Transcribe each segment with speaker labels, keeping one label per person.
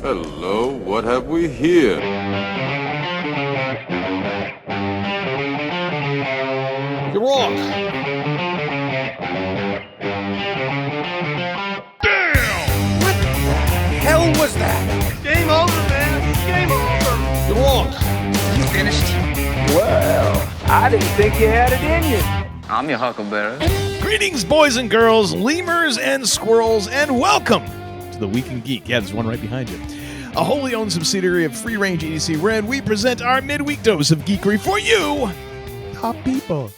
Speaker 1: Hello, what have we here?
Speaker 2: You're wrong.
Speaker 3: Damn! What the hell was that?
Speaker 4: Game over, man. Game over.
Speaker 2: You're wrong.
Speaker 3: You finished?
Speaker 5: Well, I didn't think you had it in you.
Speaker 6: I'm your huckleberry.
Speaker 2: Greetings, boys and girls, lemurs and squirrels, and welcome to the Week in Geek. Yeah, there's one right behind you. A wholly owned subsidiary of Free Range Idiocy, wherein we present our midweek dose of geekery for you, top people.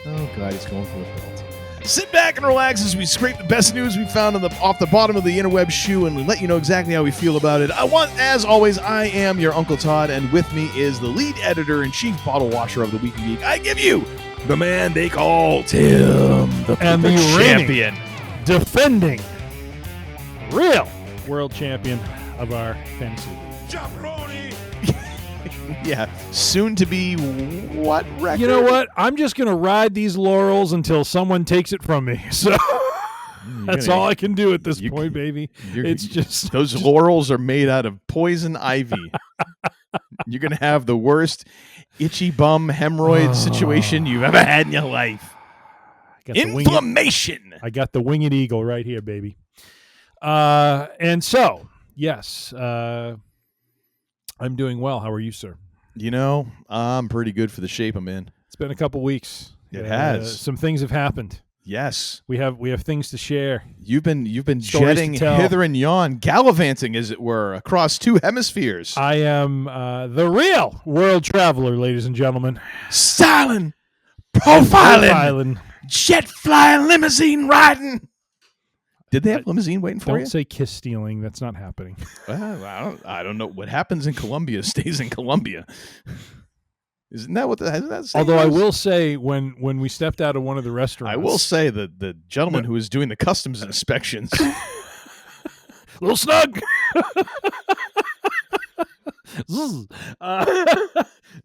Speaker 2: Oh, God, he's going for the belt. Sit back and relax as we scrape the best news we found off the bottom of the interweb shoe and let you know exactly how we feel about it. As always, I am your Uncle Todd, and with me is the lead editor and chief bottle washer of the Week in Geek. I give you the man they call Tim, the champion,
Speaker 7: defending real world champion of our fantasy league.
Speaker 2: Yeah, soon to be what record?
Speaker 7: You know what? I'm just going to ride these laurels until someone takes it from me. So that's all I can do at this point, baby. It's just
Speaker 2: those laurels are made out of poison ivy. You're going to have the worst itchy bum hemorrhoid situation you've ever had in your life. Inflammation.
Speaker 7: I got the winged eagle right here, baby. And so, yes, I'm doing well. How are you, sir?
Speaker 2: You know, I'm pretty good for the shape I'm in.
Speaker 7: It's been a couple weeks.
Speaker 2: It has.
Speaker 7: Some things have happened.
Speaker 2: Yes.
Speaker 7: We have things to share.
Speaker 2: You've been jetting hither and yon, gallivanting, as it were, across two hemispheres.
Speaker 7: I am the real world traveler, ladies and gentlemen.
Speaker 2: Styling, profiling, jet flying, limousine riding. Did they have limousine waiting for you?
Speaker 7: Don't say kiss stealing. That's not happening.
Speaker 2: Well, I don't know. What happens in Colombia stays in Colombia. Isn't that what that saying
Speaker 7: Although
Speaker 2: is?
Speaker 7: I will say, when we stepped out of one of the restaurants,
Speaker 2: I will say that the gentleman who was doing the customs inspections,
Speaker 7: a little snug.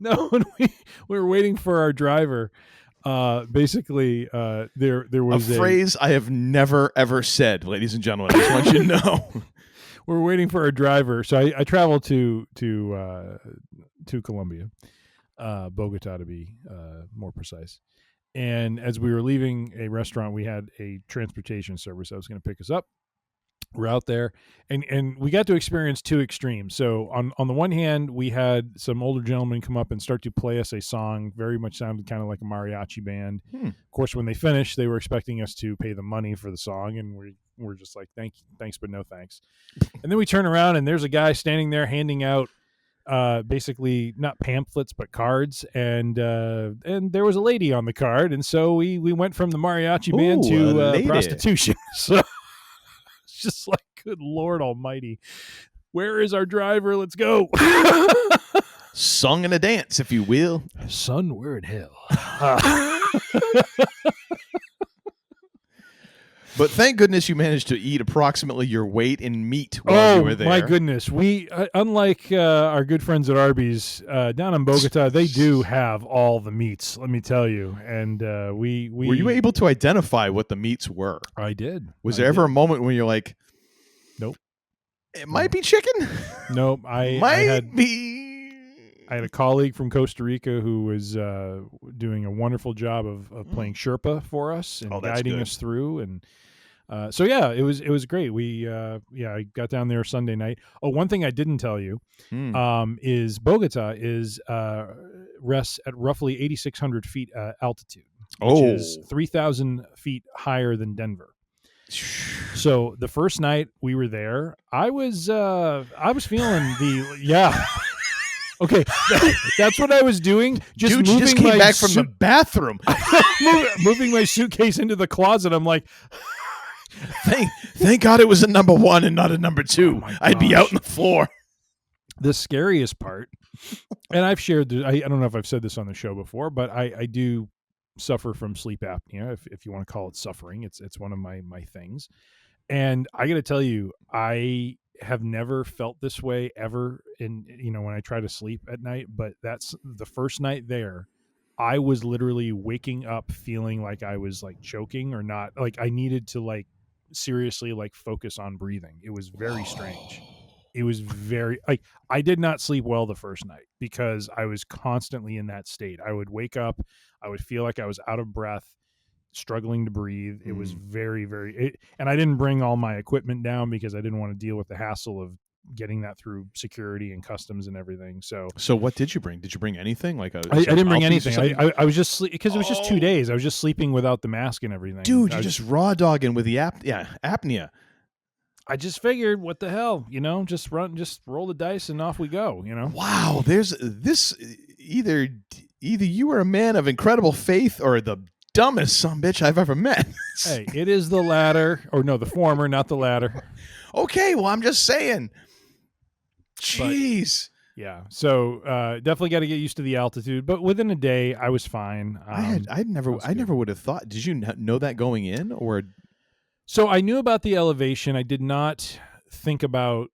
Speaker 7: No, when we were waiting for our driver. Basically, there was
Speaker 2: a phrase I have never ever said, ladies and gentlemen. I just want you to know.
Speaker 7: We're waiting for our driver, so I traveled to Colombia, Bogota to be more precise. And as we were leaving a restaurant, we had a transportation service that was going to pick us up. We're out there, and we got to experience two extremes. So on the one hand, we had some older gentlemen come up and start to play us a song, very much sounded kind of like a mariachi band. Of course, when they finished, they were expecting us to pay the money for the song, and we're just like, thanks, but no thanks. And then we turn around, and there's a guy standing there handing out basically not pamphlets but cards, and there was a lady on the card, and so we went from the mariachi band to prostitution. So. Just like, good Lord Almighty, where is our driver? Let's go.
Speaker 2: Song and a dance, if you will.
Speaker 7: Son, we're in hell.
Speaker 2: But thank goodness you managed to eat approximately your weight in meat while you were there.
Speaker 7: My goodness. We, unlike our good friends at Arby's, down in Bogota, they do have all the meats, let me tell you. And we
Speaker 2: Were you able to identify what the meats were?
Speaker 7: I did.
Speaker 2: Was there ever a moment when you're like,
Speaker 7: nope,
Speaker 2: it might be chicken?
Speaker 7: Nope.
Speaker 2: I had
Speaker 7: a colleague from Costa Rica who was doing a wonderful job of playing Sherpa for us and guiding us through. And so, yeah, it was great. I got down there Sunday night. Oh, one thing I didn't tell you is Bogota rests at roughly 8,600 feet altitude, which is 3,000 feet higher than Denver. So the first night we were there, I was feeling Okay, that's what I was doing.
Speaker 2: Dude, you just came back from the bathroom.
Speaker 7: moving my suitcase into the closet. I'm like,
Speaker 2: thank God it was a number one and not a number two. I'd be out on the floor.
Speaker 7: The scariest part, and I've shared, I don't know if I've said this on the show before, but I do suffer from sleep apnea, if you want to call it suffering. It's one of my things. And I got to tell you, I have never felt this way ever when I try to sleep at night, but that's the first night there. I was literally waking up feeling like I was like choking or not, like I needed to like seriously like focus on breathing. It was very strange. It was very like I did not sleep well the first night because I was constantly in that state. I would wake up, I would feel like I was out of breath, struggling to breathe. It was very, very, and I didn't bring all my equipment down because I didn't want to deal with the hassle of getting that through security and customs and everything. So
Speaker 2: what did you bring? Did you bring anything? Like
Speaker 7: I didn't bring anything. I was just because it was just 2 days. I was just sleeping without the mask and everything.
Speaker 2: Dude, you just raw dogging with the apnea.
Speaker 7: I just figured, what the hell, just roll the dice and off we go,
Speaker 2: Wow, there's this either you are a man of incredible faith or the dumbest sumbitch I've ever met.
Speaker 7: Hey, it is the latter, or no, the former, not the latter.
Speaker 2: Okay, well, I'm just saying. Jeez.
Speaker 7: But, yeah, so definitely got to get used to the altitude, but within a day, I was fine.
Speaker 2: I never would have thought. Did you know that going in, or?
Speaker 7: So I knew about the elevation. I did not think about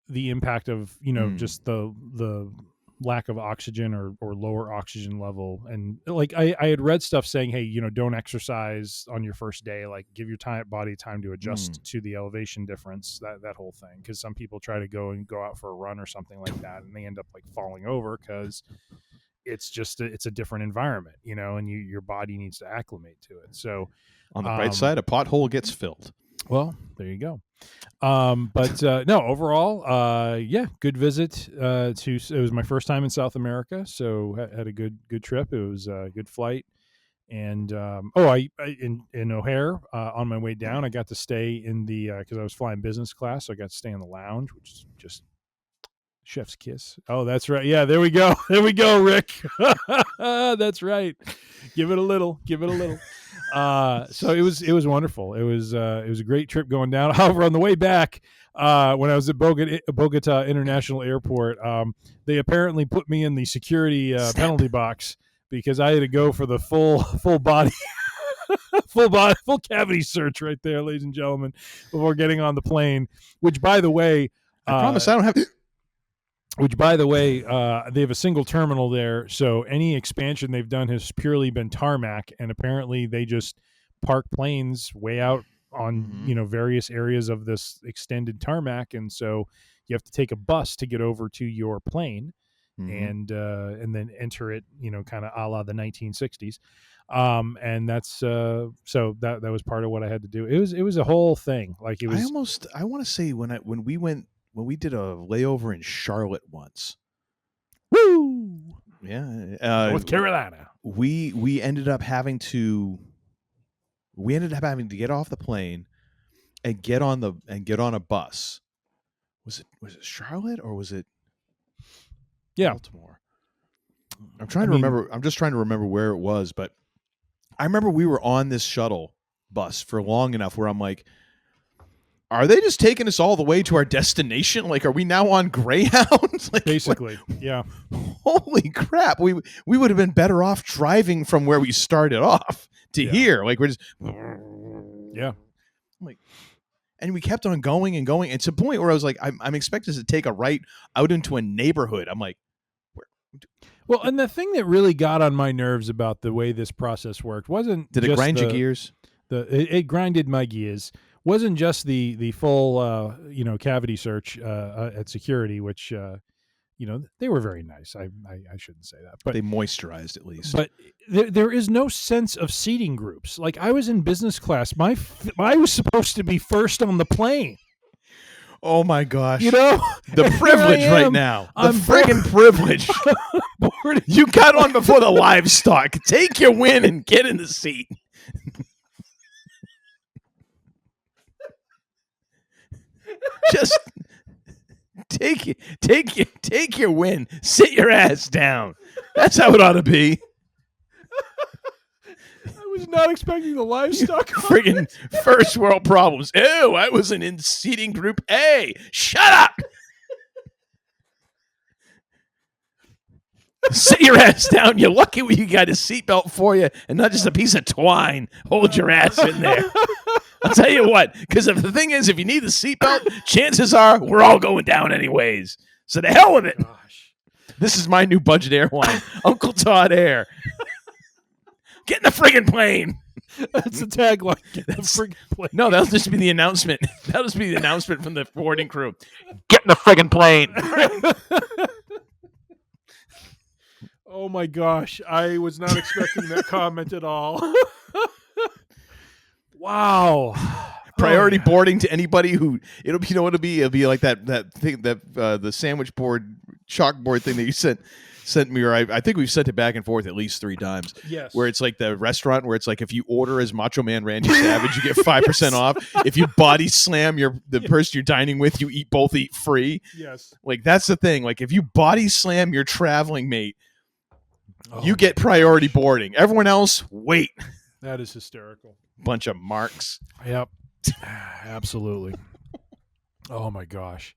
Speaker 7: the impact of, just the lack of oxygen or lower oxygen level. And like I had read stuff saying, hey, don't exercise on your first day, like give your body time to adjust to the elevation difference, that whole thing. Because some people try to go out for a run or something like that, and they end up like falling over because it's just it's a different environment, and your body needs to acclimate to it. So
Speaker 2: on the bright side, a pothole gets filled.
Speaker 7: Well, there you go. But no, overall, good visit. It was my first time in South America, so had a good trip. It was a good flight, and in O'Hare on my way down, I got to stay in the because I was flying business class, so I got to stay in the lounge, which is just chef's kiss. Oh, that's right. Yeah, there we go. There we go, Rick. That's right. Give it a little. So it was wonderful. It was a great trip going down. However, on the way back, when I was at Bogota International Airport, they apparently put me in the security penalty box because I had to go for the full body, full cavity search right there, ladies and gentlemen, before getting on the plane. Which, by the way,
Speaker 2: I promise I don't have.
Speaker 7: Which, by the way, they have a single terminal there, so any expansion they've done has purely been tarmac, and apparently they just park planes way out on various areas of this extended tarmac, and so you have to take a bus to get over to your plane, and then enter it, kind of a la the 1960s, and that's so that was part of what I had to do. It was a whole thing. Like it was.
Speaker 2: I want to say when we did a layover in Charlotte once.
Speaker 7: Woo!
Speaker 2: Yeah.
Speaker 7: North Carolina.
Speaker 2: We ended up having to get off the plane and get on a bus. Was it Charlotte or was it Baltimore? I'm just trying to remember where it was, but I remember we were on this shuttle bus for long enough where I'm like, are they just taking us all the way to our destination? Like, are we now on Greyhound? Like,
Speaker 7: basically, yeah.
Speaker 2: Holy crap! We would have been better off driving from where we started off to here. Like, we're just like, and we kept on going and going. And to the point where I was like, I'm expected to take a right out into a neighborhood. I'm like,
Speaker 7: well, and the thing that really got on my nerves about the way this process worked wasn't
Speaker 2: did it grind your gears?
Speaker 7: It grinded my gears. Wasn't just the full cavity search at security, which they were very nice. I shouldn't say that, but
Speaker 2: they moisturized at least.
Speaker 7: But there is no sense of seating groups. Like I was in business class, I was supposed to be first on the plane.
Speaker 2: Oh my gosh!
Speaker 7: The
Speaker 2: privilege right now. The friggin' privilege. You got on before the livestock. Take your win and get in the seat. Just take your win. Sit your ass down. That's how it ought to be.
Speaker 7: I was not expecting the livestock.
Speaker 2: Friggin' first world problems. Ew, I wasn't in seating group A. Shut up. Sit your ass down. You're lucky you got a seatbelt for you and not just a piece of twine. Hold your ass in there. I'll tell you what, because the thing is, if you need the seatbelt, chances are we're all going down anyways. So the hell with it. Gosh. This is my new budget airline, Uncle Todd Air. Get in the friggin' plane.
Speaker 7: That's the tagline. Get the friggin' plane.
Speaker 2: No, that'll just be the announcement. That'll just be the announcement from the boarding crew. Get in the friggin' plane.
Speaker 7: Oh my gosh, I was not expecting that comment at all. Wow.
Speaker 2: Priority boarding to anybody who it'll be like that thing that the sandwich board chalkboard thing that you sent me, or I think we've sent it back and forth at least 3 times.
Speaker 7: Yes.
Speaker 2: Where it's like the restaurant where it's like if you order as Macho Man Randy Savage, you get 5% off. If you body slam the person you're dining with, you eat free.
Speaker 7: Yes.
Speaker 2: Like that's the thing. Like if you body slam your traveling mate, you get priority boarding. Everyone else, wait.
Speaker 7: That is hysterical.
Speaker 2: Bunch of marks.
Speaker 7: Yep. Absolutely. Oh my gosh.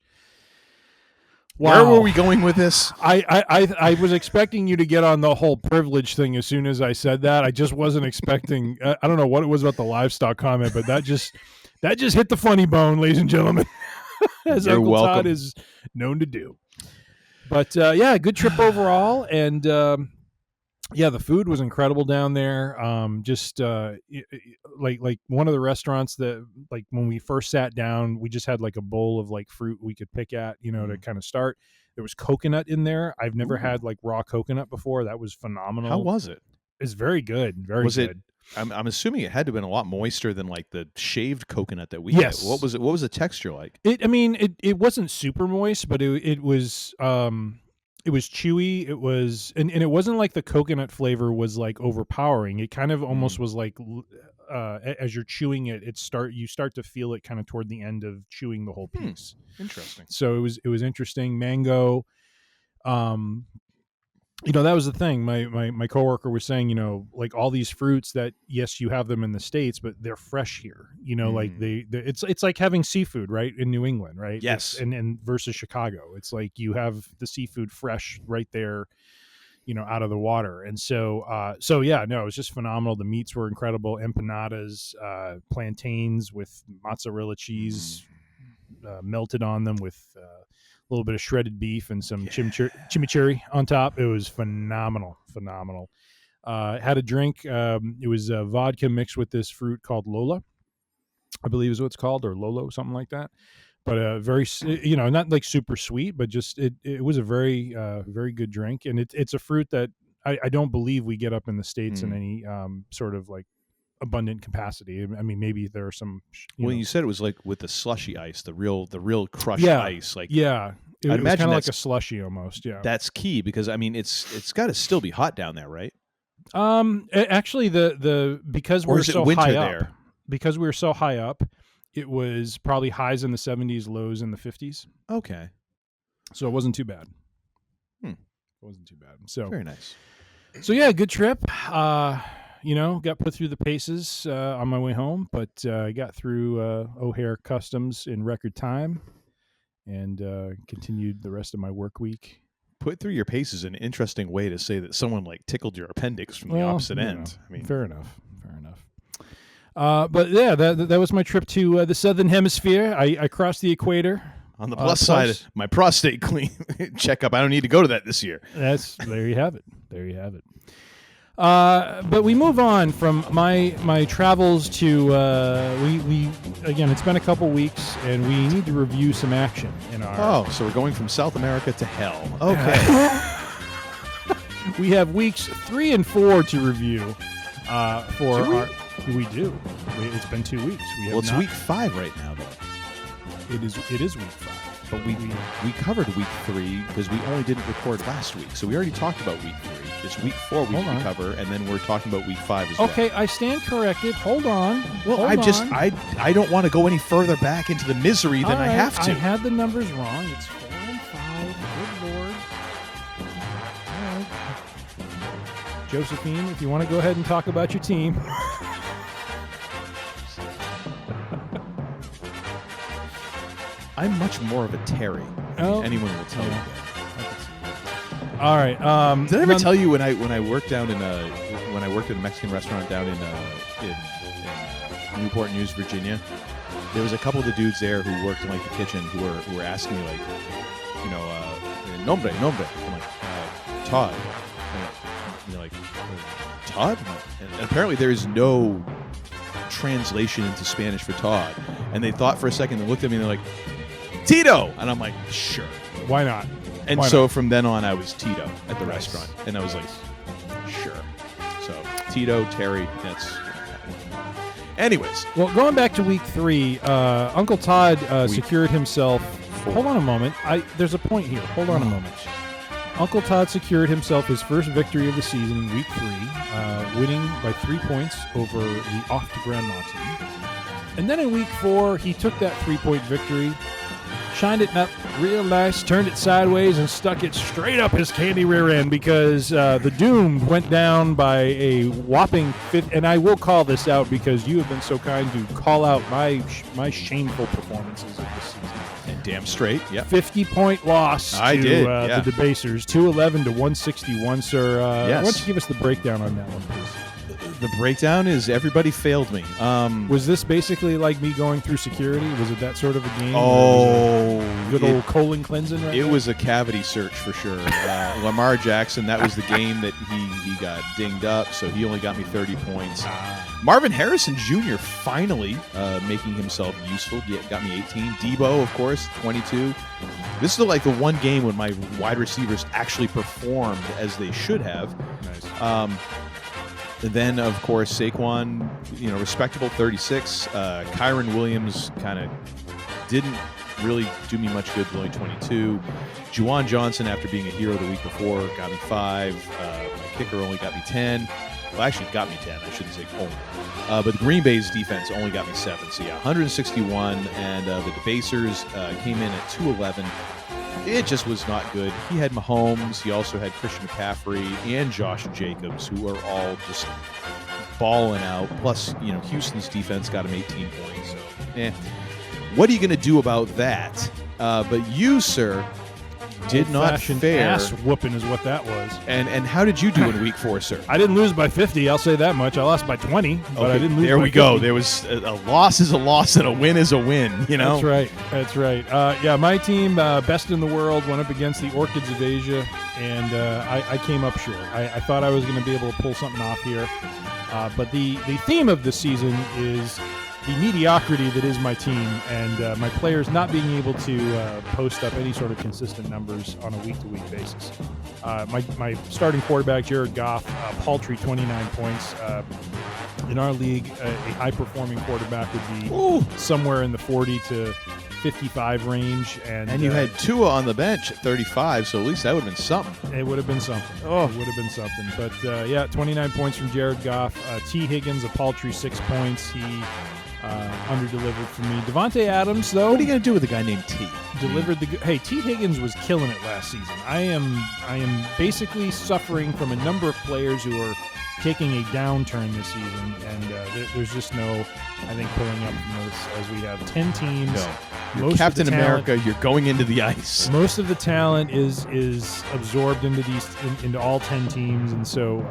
Speaker 7: Wow.
Speaker 2: Where were we going with this?
Speaker 7: I was expecting you to get on the whole privilege thing as soon as I said that. I just wasn't expecting. I don't know what it was about the livestock comment, but that just hit the funny bone, ladies and gentlemen, as
Speaker 2: You're
Speaker 7: Uncle
Speaker 2: welcome.
Speaker 7: Todd is known to do. But yeah, good trip overall, and yeah, the food was incredible down there. Just like one of the restaurants that, like, when we first sat down, we just had like a bowl of like fruit we could pick at, to kind of start. There was coconut in there. I've never had like raw coconut before. That was phenomenal.
Speaker 2: How was it?
Speaker 7: It's very good. Very
Speaker 2: Was
Speaker 7: good.
Speaker 2: it? I'm assuming it had to have been a lot moister than like the shaved coconut that we
Speaker 7: Yes.
Speaker 2: had. What was it? What was the texture like?
Speaker 7: It wasn't super moist, but it was chewy. It was, and it wasn't like the coconut flavor was like overpowering. It kind of almost was like, as you're chewing it, you start to feel it kind of toward the end of chewing the whole piece.
Speaker 2: Interesting.
Speaker 7: So it was interesting. Mango. That was the thing. My coworker was saying, like all these fruits that, yes, you have them in the States, but they're fresh here. Like it's like having seafood, right, in New England, right?
Speaker 2: Yes.
Speaker 7: And versus Chicago, it's like you have the seafood fresh right there, out of the water. And so yeah, no, it was just phenomenal. The meats were incredible. Empanadas, plantains with mozzarella cheese melted on them with a little bit of shredded beef and some chimichurri on top. It was phenomenal. Had a drink. It was vodka mixed with this fruit called Lola, I believe is what it's called, or Lolo, something like that. But very, not like super sweet, but just it was a very, very good drink. And it's a fruit that I don't believe we get up in the States in any sort of like abundant capacity. I mean, maybe there are some.
Speaker 2: You said it was like with the slushy ice, the real crushed ice. Like,
Speaker 7: yeah, it was
Speaker 2: imagine
Speaker 7: kind of like a slushy almost. Yeah,
Speaker 2: that's key because I mean it's got to still be hot down there, right?
Speaker 7: Actually, because
Speaker 2: or
Speaker 7: we're
Speaker 2: is it
Speaker 7: so
Speaker 2: winter
Speaker 7: high
Speaker 2: there?
Speaker 7: up, because we were so high up, it was probably highs in the 70s, lows in the 50s.
Speaker 2: Okay,
Speaker 7: so it wasn't too bad. It wasn't too bad. So
Speaker 2: very nice.
Speaker 7: So yeah, good trip. Got put through the paces on my way home, but I got through O'Hare Customs in record time and continued the rest of my work week.
Speaker 2: Put through your paces, an interesting way to say that someone like tickled your appendix from the opposite end. I mean,
Speaker 7: fair enough. But yeah, that was my trip to the Southern Hemisphere. I crossed the equator.
Speaker 2: On the plus side, my prostate clean checkup. I don't need to go to that this year.
Speaker 7: There you have it. But we move on from my travels to we again. It's been a couple weeks, and we need to review some action in our.
Speaker 2: Oh, so we're going from South America to hell. Okay.
Speaker 7: We have weeks 3 and 4 to review. We do. It's been 2 weeks.
Speaker 2: It's week 5 right now, though.
Speaker 7: It is week 5.
Speaker 2: But we covered week 3 because we only didn't record last week, so we already talked about week 3. It's week 4 we cover, and then we're talking about week 5 as well.
Speaker 7: Okay, I stand corrected. Hold on.
Speaker 2: Well, I don't want to go any further back into the misery than I have to.
Speaker 7: I had the numbers wrong. It's 4 and 5. Good Lord. All right. Josephine, if you want to go ahead and talk about your team.
Speaker 2: I'm much more of a Terry. Anyone will tell you that.
Speaker 7: All right.
Speaker 2: Did I ever tell you when I worked down in when I worked at a Mexican restaurant down in Newport News, Virginia? There was a couple of the dudes there who worked in like the kitchen who were asking me like, nombre. I'm like, Todd. And they're like, Todd? And apparently there is no translation into Spanish for Todd. And they thought for a second, they looked at me and they're like, Tito! And I'm like, sure.
Speaker 7: Why not?
Speaker 2: And
Speaker 7: Why
Speaker 2: so
Speaker 7: not?
Speaker 2: from then on, I was Tito at the
Speaker 7: Nice.
Speaker 2: restaurant. And I was like, sure. So Tito, Terry, that's... Anyways.
Speaker 7: Well, going back to week 3, Uncle Todd secured himself.
Speaker 2: 4.
Speaker 7: Hold on a moment. There's a point here. Hold on a moment. Uncle Todd secured himself his first victory of the season in week 3, winning by 3 points over the off-to-grandma team. And then in week 4, he took that 3-point victory, shined it up real nice, turned it sideways, and stuck it straight up his candy rear end because the Doomed went down by a whopping 50. And I will call this out because you have been so kind to call out my shameful performances of this season.
Speaker 2: And damn straight, yep.
Speaker 7: 50-point loss
Speaker 2: I
Speaker 7: to
Speaker 2: did,
Speaker 7: the Debasers, 211 to 161. Sir,
Speaker 2: Yes.
Speaker 7: why don't you give us the breakdown on that one, please?
Speaker 2: The breakdown is everybody failed me.
Speaker 7: Was this basically like me going through security? Was it that sort of a game? Good old colon cleansing right
Speaker 2: It
Speaker 7: there?
Speaker 2: was a cavity search for sure. Lamar Jackson, that was the game that he got dinged up, so he only got me 30 points. Marvin Harrison Jr. finally making himself useful, got me 18. Debo, of course, 22. This is like the one game when my wide receivers actually performed as they should have.
Speaker 7: Nice.
Speaker 2: Then, of course, Saquon, respectable 36. Kyron Williams kind of didn't really do me much good, only 22. Juwan Johnson, after being a hero the week before, got me 5. My kicker only got me 10. Well, actually, got me 10. I shouldn't say only. But the Green Bay's defense only got me 7. So, yeah, 161. And the Debasers came in at 211. It just was not good. He had Mahomes. He also had Christian McCaffrey and Josh Jacobs, who are all just balling out. Plus, Houston's defense got him 18 points. So, what are you going to do about that? But you, sir, did not
Speaker 7: Old-fashioned
Speaker 2: fare.
Speaker 7: ass whooping is what that was.
Speaker 2: And how did you do in week 4, sir?
Speaker 7: I didn't lose by 50. I'll say that much. I lost by 20, but I didn't lose.
Speaker 2: There
Speaker 7: by
Speaker 2: we go.
Speaker 7: 50.
Speaker 2: There was a loss is a loss and a win is a win.
Speaker 7: That's right. That's right. Yeah, my team, best in the world, went up against the Orchids of Asia, and I came up short. I thought I was going to be able to pull something off here, but the theme of the season is the mediocrity that is my team and my players not being able to post up any sort of consistent numbers on a week-to-week basis. My starting quarterback, Jared Goff, paltry 29 points. In our league, a high-performing quarterback would be somewhere in the 40 to 55 range. And
Speaker 2: you had Tua on the bench at 35, so at least that would have been something.
Speaker 7: It would have been something. It would have been something. But, yeah, 29 points from Jared Goff. T. Higgins, a paltry 6 points. He under-delivered for me. Devontae Adams, though.
Speaker 2: What are you going to do with a guy named T?
Speaker 7: Delivered the. Hey, T. Higgins was killing it last season. I am basically suffering from a number of players who are taking a downturn this season, and there's just no, I think, pulling up from this as we have 10 teams.
Speaker 2: No.
Speaker 7: Most
Speaker 2: Captain
Speaker 7: of the
Speaker 2: America, you're going into the ice.
Speaker 7: Most of the talent is absorbed into all 10 teams, and so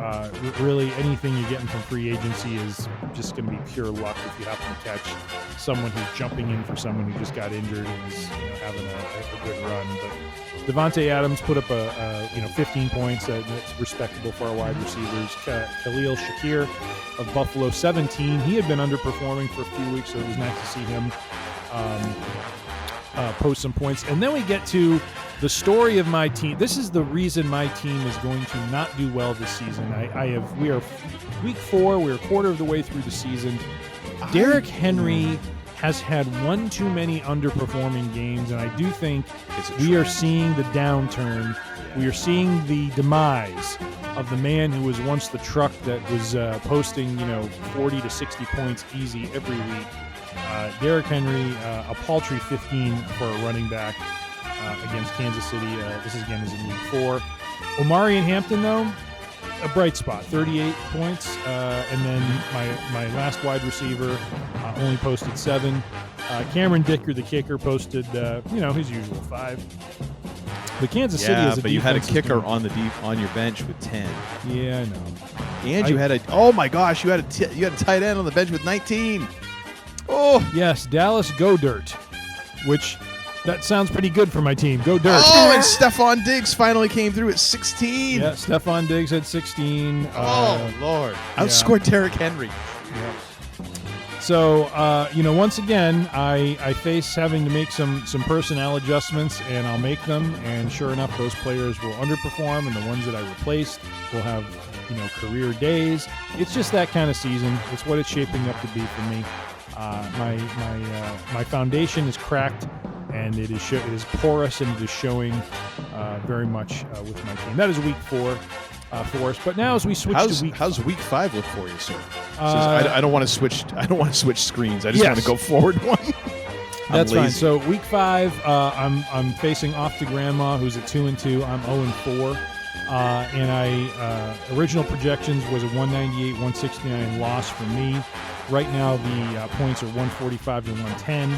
Speaker 7: really anything you're getting from free agency is just going to be pure luck if you happen to catch someone who's jumping in for someone who just got injured and is having a good run. But Devontae Adams put up 15 points. That's respectable for our wide receivers. Khalil Shakir of Buffalo, 17. He had been underperforming for a few weeks, so it was nice to see him post some points. And then we get to the story of my team. This is the reason my team is going to not do well this season. We are week 4. We're a quarter of the way through the season. Derrick Henry has had one too many underperforming games, and I do think we are seeing the downturn. We are seeing the demise of the man who was once the truck that was posting 40 to 60 points easy every week. Derrick Henry, a paltry 15 for a running back against Kansas City. This is in week 4. Omarion Hampton, though, a bright spot, 38 points. And then my last wide receiver only posted 7. Cameron Dicker, the kicker, posted his usual 5. But Kansas City is a
Speaker 2: but you had a
Speaker 7: defensive
Speaker 2: kicker
Speaker 7: team.
Speaker 2: on your bench with 10.
Speaker 7: Yeah, I know.
Speaker 2: And you had a tight end on the bench with 19. Oh,
Speaker 7: yes, Dallas Go Dirt, which that sounds pretty good for my team. Go Dirt.
Speaker 2: Oh, and Stephon Diggs finally came through at 16.
Speaker 7: Yeah, Stephon Diggs had 16.
Speaker 2: Lord. Outscored Derrick Henry.
Speaker 7: Yeah. So, once again, I face having to make some personnel adjustments, and I'll make them. And sure enough, those players will underperform, and the ones that I replaced will have, career days. It's just that kind of season. It's what it's shaping up to be for me. My foundation is cracked, and it is porous, and it is showing very much with my team. That is week 4. For us, but now as we switch to week,
Speaker 2: how's week 5 look for you, sir? I don't want to switch. I don't want to switch screens. I just want to go forward one.
Speaker 7: That's fine. So week 5, I'm facing off to Grandma, who's at 2-2. I'm 0-4, and I original projections was a 198-169 loss for me. Right now the points are 145 to 110.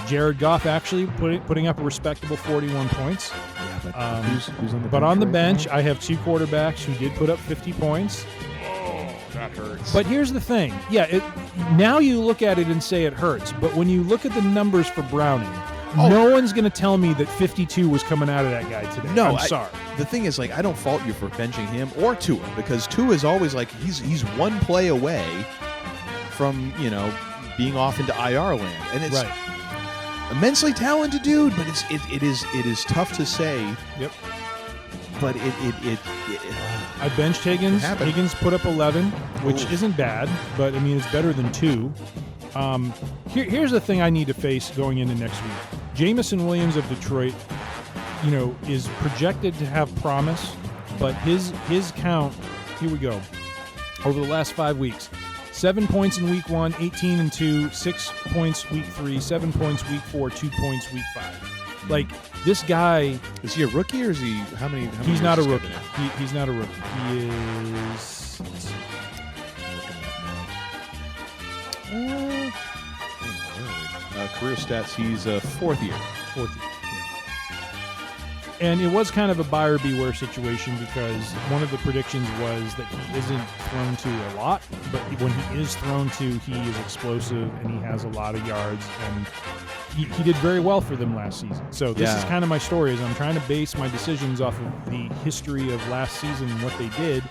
Speaker 7: Jared Goff actually putting up a respectable 41 points.
Speaker 2: Yeah, but who's on the bench?
Speaker 7: But on the bench, I have 2 quarterbacks who did put up 50 points.
Speaker 2: Oh, that hurts.
Speaker 7: But here's the thing. Yeah, now you look at it and say it hurts. But when you look at the numbers for Browning, no one's going to tell me that 52 was coming out of that guy today.
Speaker 2: No,
Speaker 7: I'm sorry.
Speaker 2: The thing is, I don't fault you for benching him or Tua, because Tua is always he's one play away from being off into IR land, and it's
Speaker 7: right.
Speaker 2: Immensely talented dude, but it is tough to say. Yep. But
Speaker 7: I benched Higgins. Higgins put up 11, which
Speaker 2: Ooh.
Speaker 7: Isn't bad, but I mean it's better than 2. Here's the thing I need to face going into next week. Jamison Williams of Detroit, is projected to have promise, but his count. Here we go. Over the last 5 weeks. 7 points in week 1, 18-2, 6 points week 3, 7 points week 4, 2 points week 5. Like, this guy...
Speaker 2: Is he a rookie, or is he... How many
Speaker 7: he's not a rookie. He's not a rookie. He is... Let's see.
Speaker 2: Career stats, he's a 4th year.
Speaker 7: 4th year. And it was kind of a buyer beware situation, because one of the predictions was that he isn't thrown to a lot, but when he is thrown to, he is explosive and he has a lot of yards, and he did very well for them last season. So this is kind of my story, is I'm trying to base my decisions off of the history of last season and what they did,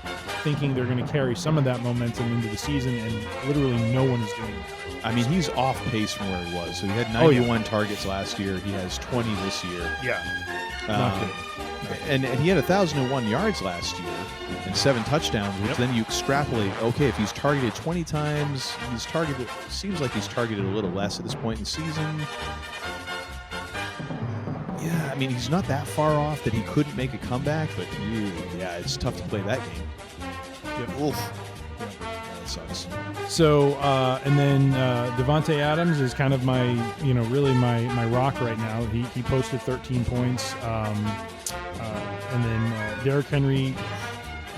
Speaker 7: thinking they're going to carry some of that momentum into the season, and literally no one is doing that.
Speaker 2: I mean, he's off pace from where he was. So he had 91 targets last year. He has 20 this year.
Speaker 7: Yeah. Not good.
Speaker 2: And he had 1,001 yards last year and 7 touchdowns, which then you extrapolate, okay, if he's targeted 20 times, seems like he's targeted a little less at this point in the season. Yeah, I mean, he's not that far off that he couldn't make a comeback, but it's tough to play that game.
Speaker 7: Yep.
Speaker 2: Oof. Yeah, that sucks.
Speaker 7: So, and then Devontae Adams is kind of my, really my rock right now. He posted 13 points. And then Derrick Henry,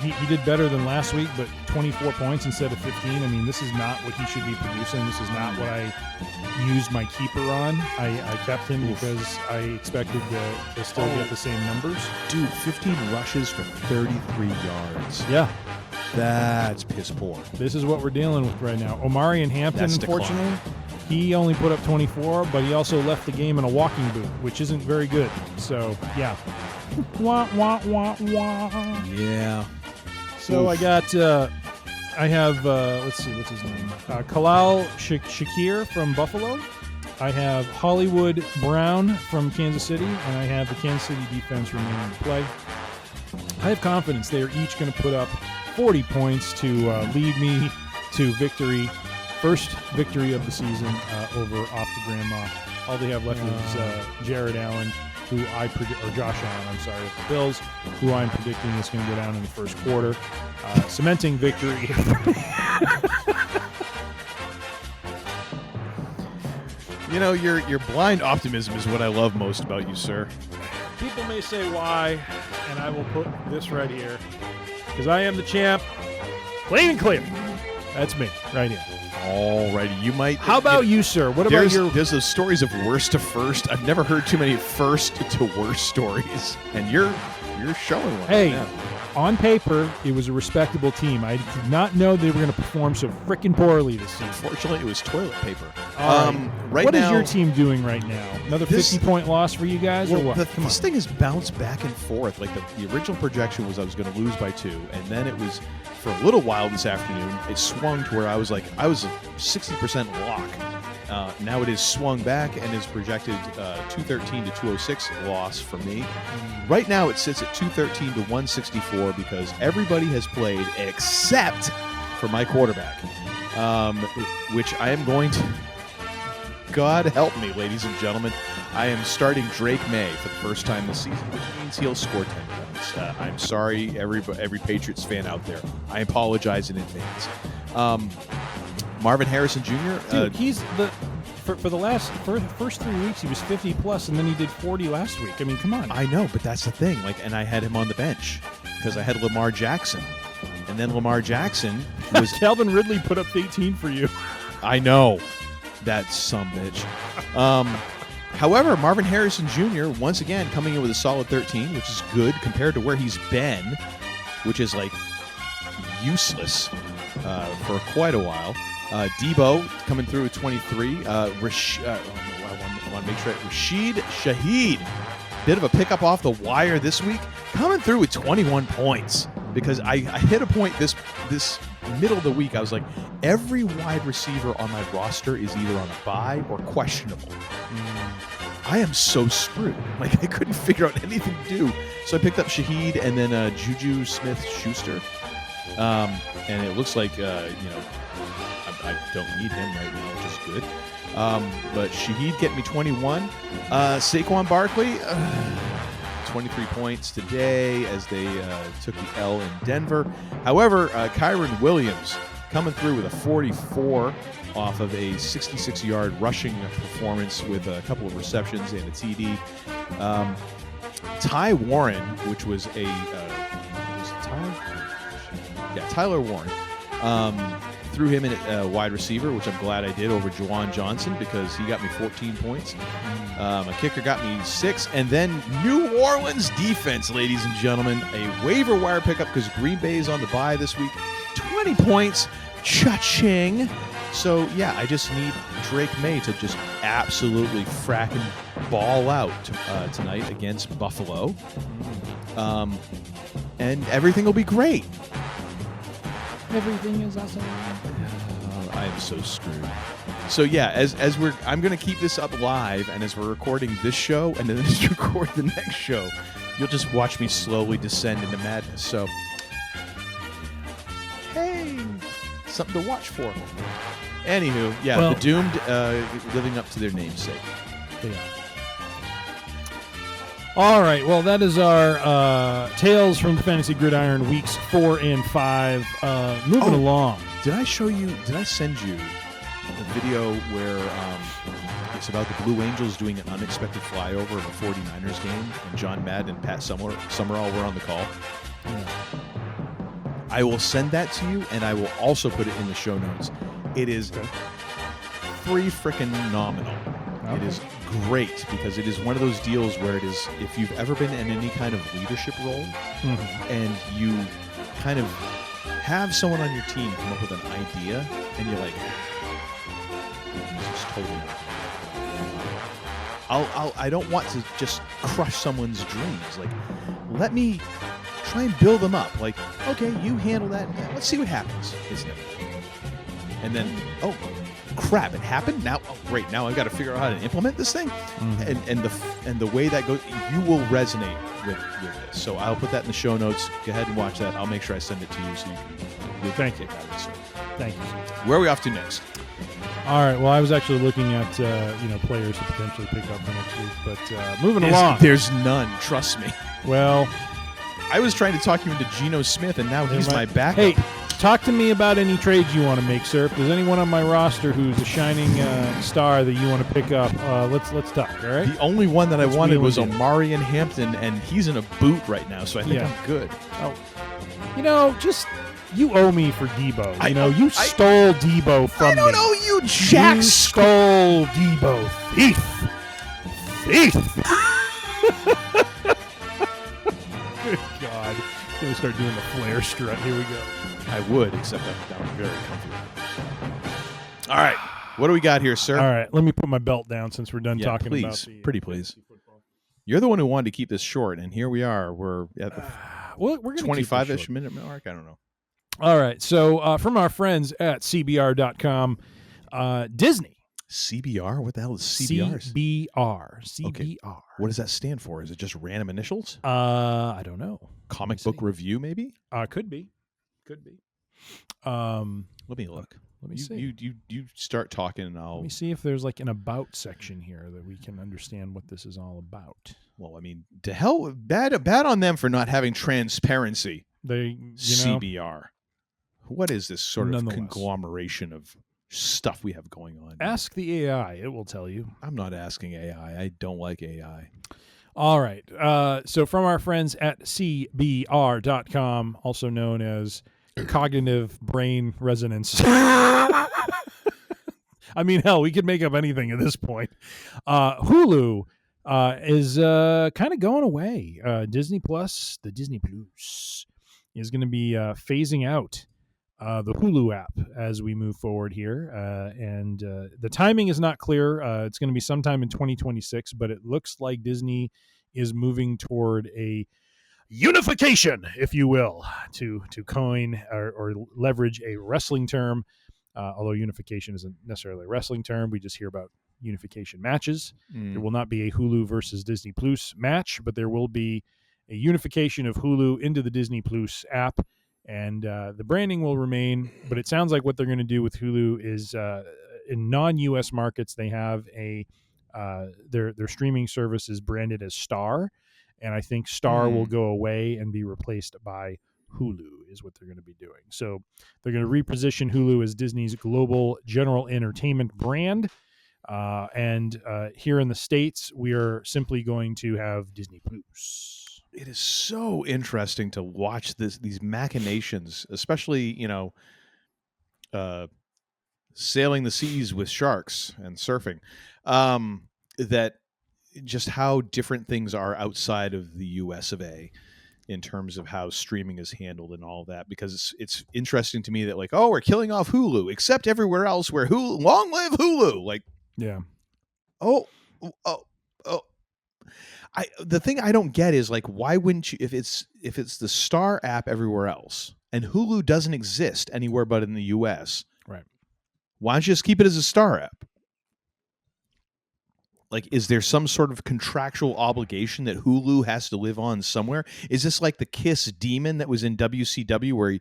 Speaker 7: he did better than last week, but 24 points instead of 15. I mean, this is not what he should be producing. This is not what I used my keeper on. I kept him because I expected to still get the same numbers.
Speaker 2: Dude, 15 rushes for 33 yards.
Speaker 7: Yeah.
Speaker 2: That's piss poor.
Speaker 7: This is what we're dealing with right now. Omari and Hampton, unfortunately, he only put up 24, but he also left the game in a walking boot, which isn't very good. So, yeah. Wah, wah, wah, wah.
Speaker 2: Yeah.
Speaker 7: So I got, I have, let's see, what's his name? Khalil Shakir from Buffalo. I have Hollywood Brown from Kansas City, and I have the Kansas City defense remaining to play. I have confidence they are each going to put up 40 points to lead me to victory. First victory of the season over off to Grandma. All they have left is Jared Allen, who I predict, or Josh Allen, I'm sorry, of the Bills, who I'm predicting is going to go down in the first quarter, cementing victory.
Speaker 2: Your blind optimism is what I love most about you, sir.
Speaker 7: People may say why, and I will put this right here, because I am the champ, clean and clear. That's me, right here.
Speaker 2: Alrighty, you might.
Speaker 7: How about you, sir? What about your?
Speaker 2: There's those stories of worst to first. I've never heard too many first to worst stories, and you're showing one.
Speaker 7: Hey,
Speaker 2: right
Speaker 7: on paper, it was a respectable team. I did not know they were going to perform so freaking poorly this season.
Speaker 2: Unfortunately, it was toilet paper.
Speaker 7: Right
Speaker 2: What
Speaker 7: now,
Speaker 2: is
Speaker 7: your team doing right now? Another 50-point loss for you guys, or what?
Speaker 2: This thing has bounced back and forth. Like the original projection was I was going to lose by 2, and then it was for a little while this afternoon. It swung to where I was a 60% lock. Now it is swung back and is projected 213 to 206 loss for me. Right now it sits at 213 to 164 because everybody has played except for my quarterback, which I am going to. God help me, ladies and gentlemen. I am starting Drake May for the first time this season, which means he'll score 10 points. I'm sorry, every Patriots fan out there. I apologize in advance. Marvin Harrison Jr.
Speaker 7: Dude, he's for the first 3 weeks he was 50 plus, and then he did 40 last week. I mean, come on.
Speaker 2: I know, but that's the thing. And I had him on the bench because I had Lamar Jackson, and then Lamar Jackson was
Speaker 7: Calvin Ridley put up 18 for you.
Speaker 2: I know, that sumbitch. However, Marvin Harrison Jr. once again coming in with a solid 13, which is good compared to where he's been, which is useless for quite a while. Debo coming through with 23. I want to make sure. Rashid Shaheed, bit of a pickup off the wire this week, coming through with 21 points. Because I hit a point this middle of the week. I was like, every wide receiver on my roster is either on a bye or questionable. I am so screwed. I couldn't figure out anything to do. So I picked up Shaheed and then Juju Smith-Schuster. And it looks like, I don't need him right now, which is good. But Shaheed getting me 21. Saquon Barkley, 23 points today as they took the L in Denver. However, Kyron Williams coming through with a 44 off of a 66-yard rushing performance with a couple of receptions and a TD. Ty Warren, which was Tyler Warren. Threw him in at wide receiver, which I'm glad I did over Juwan Johnson because he got me 14 points. A kicker got me 6. And then New Orleans defense, ladies and gentlemen, a waiver wire pickup because Green Bay is on the bye this week. 20 points. Cha-ching. So, yeah, I just need Drake May to just absolutely fracking ball out tonight against Buffalo. And everything will be great.
Speaker 7: Everything is awesome.
Speaker 2: I am so screwed. So yeah, I'm going to keep this up live, and as we're recording this show, and then as we record the next show, you'll just watch me slowly descend into madness. So, hey, something to watch for. Anywho, yeah, the Doomed living up to their namesake.
Speaker 7: They are. All right, well, that is our Tales from the Fantasy Gridiron weeks 4 and 5. Moving along.
Speaker 2: Did I send you the video where it's about the Blue Angels doing an unexpected flyover of a 49ers game, and John Madden and Pat Summerall were on the call?
Speaker 7: Yeah.
Speaker 2: I will send that to you, and I will also put it in the show notes. It is phenomenal. Okay. It is great because it is one of those deals where it is, if you've ever been in any kind of leadership role and you kind of have someone on your team come up with an idea and you're like, this is totally I don't want to just crush someone's dreams. Let me try and build them up. Okay, you handle that. Yeah, let's see what happens, isn't it? And then, crap, it happened. Now, great. Now I've got to figure out how to implement this thing, and the way that goes, you will resonate with this. So I'll put that in the show notes. Go ahead and watch that. I'll make sure I send it to you so you'll
Speaker 7: Thank you.
Speaker 2: Out of this.
Speaker 7: Thank you.
Speaker 2: Where are we off to next?
Speaker 7: All right. Well, I was actually looking at players to potentially pick up for next week, but moving along.
Speaker 2: There's none. Trust me.
Speaker 7: Well,
Speaker 2: I was trying to talk you into Geno Smith, and now he's my backup.
Speaker 7: Hey, talk to me about any trades you want to make, sir. If there's anyone on my roster who's a shining star that you want to pick up, let's talk, all right?
Speaker 2: The only one that I wanted was Omarion Hampton, and he's in a boot right now, so I think I'm good.
Speaker 7: Oh, you owe me for Debo. You stole Debo from me.
Speaker 2: I don't owe you, Jax.
Speaker 7: You stole Debo. Thief. Good God. Can we start doing the flare strut? Here we go.
Speaker 2: I would, except I'm very comfy. All right. What do we got here, sir?
Speaker 7: All right, let me put my belt down since we're done talking
Speaker 2: please.
Speaker 7: about the
Speaker 2: Pretty please.
Speaker 7: fantasy football.
Speaker 2: You're the one who wanted to keep this short, and here we are. We're at the
Speaker 7: Well, we're going to
Speaker 2: 25-ish minute mark. I don't know.
Speaker 7: All right, so from our friends at CBR.com, Disney.
Speaker 2: CBR? What the hell is CBR?
Speaker 7: CBR.
Speaker 2: Okay. What does that stand for? Is it just random initials?
Speaker 7: I don't know.
Speaker 2: Comic book review, maybe?
Speaker 7: Could be.
Speaker 2: Let me look.
Speaker 7: Let me see.
Speaker 2: You start talking, and I'll.
Speaker 7: Let me see if there's like an about section here that we can understand what this is all about.
Speaker 2: Well, I mean, to hell, bad on them for not having transparency. CBR. What is this sort of conglomeration of stuff we have going on?
Speaker 7: Ask the AI; it will tell you.
Speaker 2: I'm not asking AI. I don't like AI.
Speaker 7: All right. So from our friends at CBR.com, also known as Cognitive Brain Resonance. I mean, hell, we could make up anything at this point. Hulu is kind of going away. Disney Plus, the Disney Plus, is going to be phasing out the Hulu app as we move forward here. And the timing is not clear. It's going to be sometime in 2026, but it looks like Disney is moving toward a unification, if you will, to coin or leverage a wrestling term, although unification isn't necessarily a wrestling term. We just hear about unification matches. There will not be a Hulu versus Disney Plus match, but there will be a unification of Hulu into the Disney Plus app, and the branding will remain, but it sounds like what they're going to do with Hulu is in non-U.S. markets, they have their streaming service is branded as Star. And I think Star will go away and be replaced by Hulu is what they're going to be doing. So they're going to reposition Hulu as Disney's global general entertainment brand. And here in the States, we are simply going to have Disney Plus.
Speaker 2: It is so interesting to watch these machinations, especially, sailing the seas with sharks and surfing, that just how different things are outside of the US of A in terms of how streaming is handled and all that, because it's interesting to me that like, oh, we're killing off Hulu, except everywhere else where Hulu, long live Hulu. Like,
Speaker 7: yeah.
Speaker 2: The thing I don't get is like, why wouldn't you, if it's the Star app everywhere else and Hulu doesn't exist anywhere but in the US,
Speaker 7: right?
Speaker 2: Why don't you just keep it as a Star app? Like, is there some sort of contractual obligation that Hulu has to live on somewhere? Is this like the Kiss Demon that was in WCW where,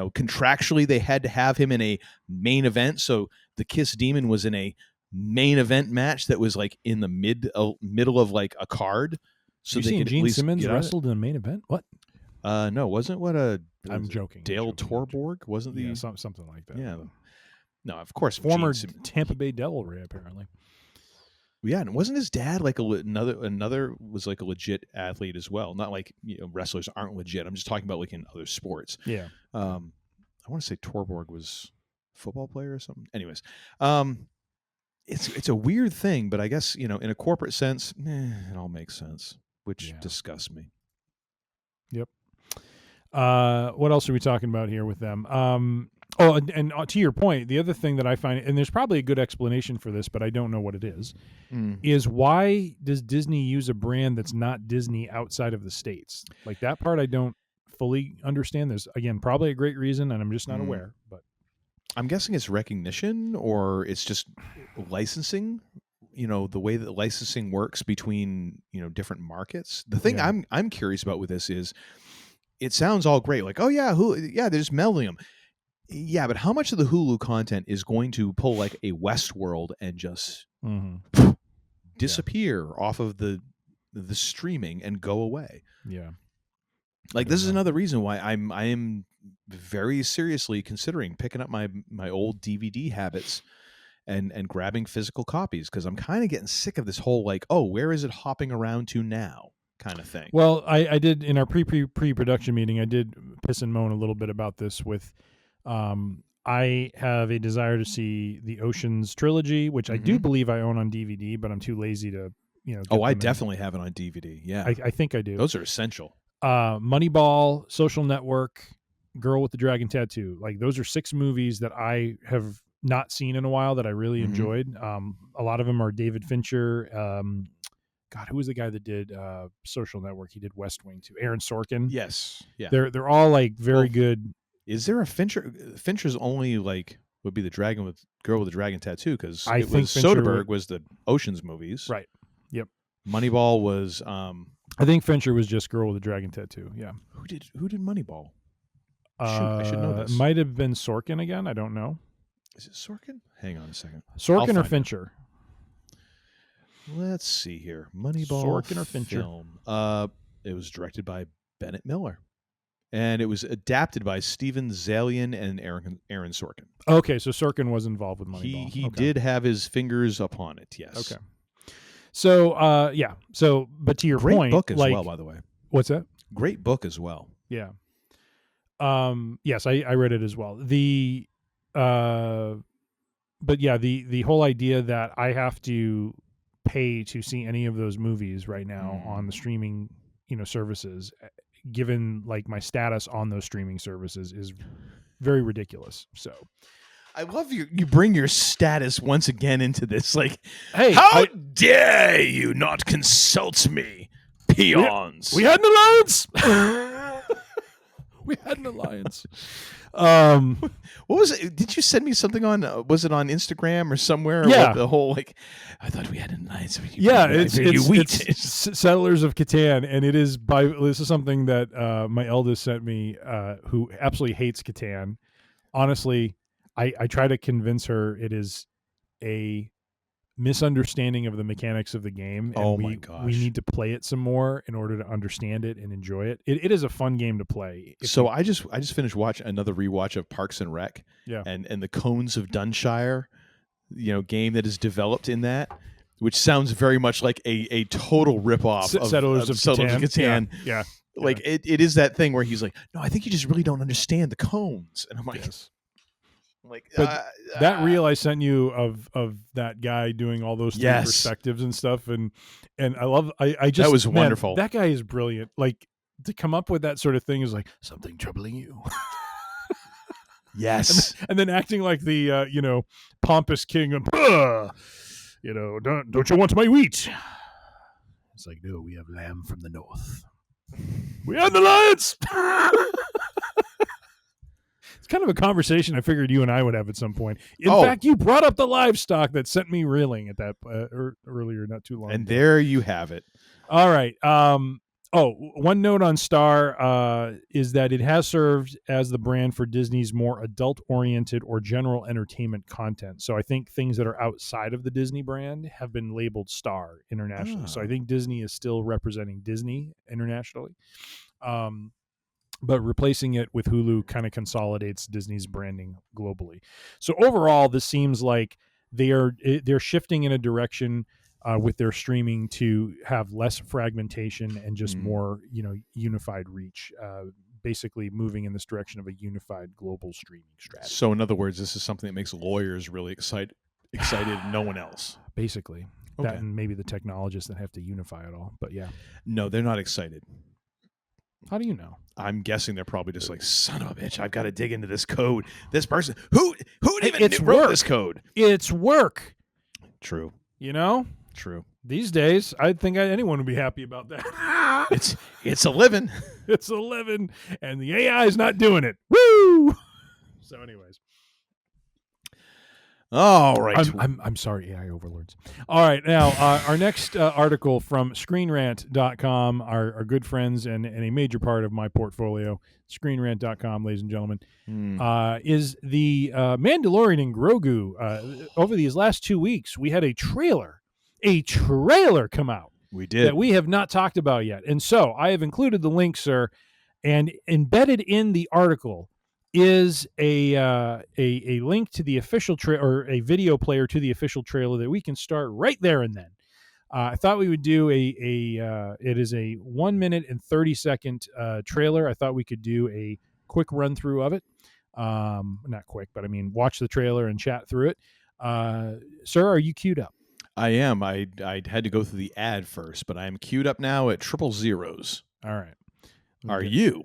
Speaker 2: contractually they had to have him in a main event? So the Kiss Demon was in a main event match that was like in the middle of like a card. So
Speaker 7: you
Speaker 2: they
Speaker 7: seen
Speaker 2: could
Speaker 7: Gene
Speaker 2: at least
Speaker 7: Simmons wrestled in a main event? What?
Speaker 2: No, wasn't
Speaker 7: I'm joking.
Speaker 2: Dale Torborg? Wasn't the
Speaker 7: something like that?
Speaker 2: Yeah. No, of course.
Speaker 7: Former Tampa Bay Devil Ray, apparently.
Speaker 2: Yeah, and wasn't his dad like another was like a legit athlete as well? Not like wrestlers aren't legit. I'm just talking about like in other sports.
Speaker 7: Yeah.
Speaker 2: I want to say Torborg was a football player or something. Anyways, it's a weird thing, but I guess in a corporate sense, it all makes sense, which disgusts me.
Speaker 7: Yep. What else are we talking about here with them? And to your point, the other thing that I find, and there's probably a good explanation for this, but I don't know what it is why does Disney use a brand that's not Disney outside of the States? Like that part I don't fully understand. There's, again, probably a great reason, and I'm just not aware. But
Speaker 2: I'm guessing it's recognition, or it's just licensing. The way that licensing works between different markets. The thing I'm curious about with this is, it sounds all great, like, oh yeah, there's melding them. Yeah, but how much of the Hulu content is going to pull like a Westworld and just disappear off of the streaming and go away?
Speaker 7: Yeah.
Speaker 2: Like, this is another reason why I am very seriously considering picking up my old DVD habits and grabbing physical copies, because I'm kind of getting sick of this whole like, oh, where is it hopping around to now kind of thing.
Speaker 7: Well, I did in our pre-production meeting, I did piss and moan a little bit about this with I have a desire to see the Oceans trilogy, which I do believe I own on DVD, but I'm too lazy to,
Speaker 2: I definitely have it on DVD. Yeah.
Speaker 7: I think I do.
Speaker 2: Those are essential.
Speaker 7: Moneyball, Social Network, Girl with the Dragon Tattoo. Like those are 6 movies that I have not seen in a while that I really enjoyed. A lot of them are David Fincher. God, who was the guy that did Social Network? He did West Wing too. Aaron Sorkin.
Speaker 2: Yes. Yeah.
Speaker 7: They're all like very good.
Speaker 2: Is there a Fincher? Fincher's only like would be the Girl with the Dragon Tattoo because
Speaker 7: I
Speaker 2: it
Speaker 7: think
Speaker 2: was
Speaker 7: Fincher
Speaker 2: Soderbergh was the Ocean's movies.
Speaker 7: Right. Yep.
Speaker 2: Moneyball was
Speaker 7: I think Fincher was just Girl with the Dragon Tattoo. Yeah.
Speaker 2: who did Moneyball? I should know this.
Speaker 7: Might have been Sorkin again. I don't know.
Speaker 2: Is it Sorkin? Hang on a second.
Speaker 7: Sorkin or
Speaker 2: find
Speaker 7: Fincher?
Speaker 2: Let's see here. Moneyball.
Speaker 7: Sorkin or Fincher?
Speaker 2: Film. It was directed by Bennett Miller, and it was adapted by Steven Zaillian and Aaron Sorkin.
Speaker 7: Okay, so Sorkin was involved with Moneyball.
Speaker 2: He did have his fingers upon it. Yes.
Speaker 7: Okay. So yeah. So, but to your
Speaker 2: Great
Speaker 7: point,
Speaker 2: book as
Speaker 7: like,
Speaker 2: well, by the way.
Speaker 7: What's that?
Speaker 2: Great book as well.
Speaker 7: Yeah. Yes, I read it as well. But yeah, the whole idea that I have to pay to see any of those movies right now on the streaming, services, given like my status on those streaming services is very ridiculous. So
Speaker 2: I love you bring your status once again into this. Like,
Speaker 7: hey,
Speaker 2: how dare you not consult me, peons?
Speaker 7: We had an alliance. We had an alliance.
Speaker 2: What was it? Did you send me something on? Was it on Instagram or somewhere?
Speaker 7: Yeah.
Speaker 2: With the whole like, I thought we had an alliance.
Speaker 7: Yeah, it's Settlers of Catan, and this is something that my eldest sent me, who absolutely hates Catan. Honestly, I try to convince her it is a misunderstanding of the mechanics of the game. And
Speaker 2: my gosh.
Speaker 7: We need to play it some more in order to understand it and enjoy it. It is a fun game to play.
Speaker 2: I just finished another rewatch of Parks and Rec.
Speaker 7: Yeah.
Speaker 2: And the Cones of Dunshire, game that is developed in that, which sounds very much like a total ripoff of
Speaker 7: Settlers of
Speaker 2: Catan.
Speaker 7: Yeah.
Speaker 2: Like it is that thing where he's like, no, I think you just really don't understand the cones. And I'm like,
Speaker 7: yes.
Speaker 2: Like
Speaker 7: that reel I sent you of that guy doing all those three perspectives and stuff, and I just
Speaker 2: that was wonderful.
Speaker 7: That guy is brilliant. Like to come up with that sort of thing is like something troubling you.
Speaker 2: Yes,
Speaker 7: and then acting like the pompous king of don't you want my wheat? It's like, no, we have lamb from the north. We have the lions. It's kind of a conversation I figured you and I would have at some point. In fact, you brought up the livestock that sent me reeling at that earlier, not too long
Speaker 2: and
Speaker 7: ago.
Speaker 2: There you have it.
Speaker 7: All right. One note on Star is that it has served as the brand for Disney's more adult-oriented or general entertainment content. So I think things that are outside of the Disney brand have been labeled Star internationally. So I think Disney is still representing Disney internationally. But replacing it with Hulu kind of consolidates Disney's branding globally. So overall, this seems like they're shifting in a direction with their streaming to have less fragmentation and just more, unified reach. Basically, moving in this direction of a unified global streaming strategy.
Speaker 2: So, in other words, this is something that makes lawyers really excited. No one else.
Speaker 7: Basically,
Speaker 2: okay.
Speaker 7: That and maybe the technologists that have to unify it all. But yeah,
Speaker 2: no, they're not excited.
Speaker 7: How do you know?
Speaker 2: I'm guessing they're probably just like, son of a bitch, I've got to dig into this code. This person, who even wrote this code?
Speaker 7: It's work.
Speaker 2: True.
Speaker 7: True. These days, I think anyone would be happy about that.
Speaker 2: It's a living.
Speaker 7: It's a living, and the AI is not doing it. Woo! So anyways.
Speaker 2: All right.
Speaker 7: I'm sorry, AI overlords. All right, now our next article from ScreenRant.com, our good friends and a major part of my portfolio, ScreenRant.com, ladies and gentlemen, is the Mandalorian and Grogu. Over these last 2 weeks, we had a trailer come out.
Speaker 2: We did.
Speaker 7: That we have not talked about yet. And so I have included the link, sir, and embedded in the article is a link to the official or a video player to the official trailer that we can start right there and then. I thought we would do it is a 1 minute and 30-second trailer. I thought we could do a quick run through of it. Not quick, but I mean, watch the trailer and chat through it. Sir, are you queued up?
Speaker 2: I am. I had to go through the ad first, but I am queued up now at 000.
Speaker 7: All right.
Speaker 2: are you?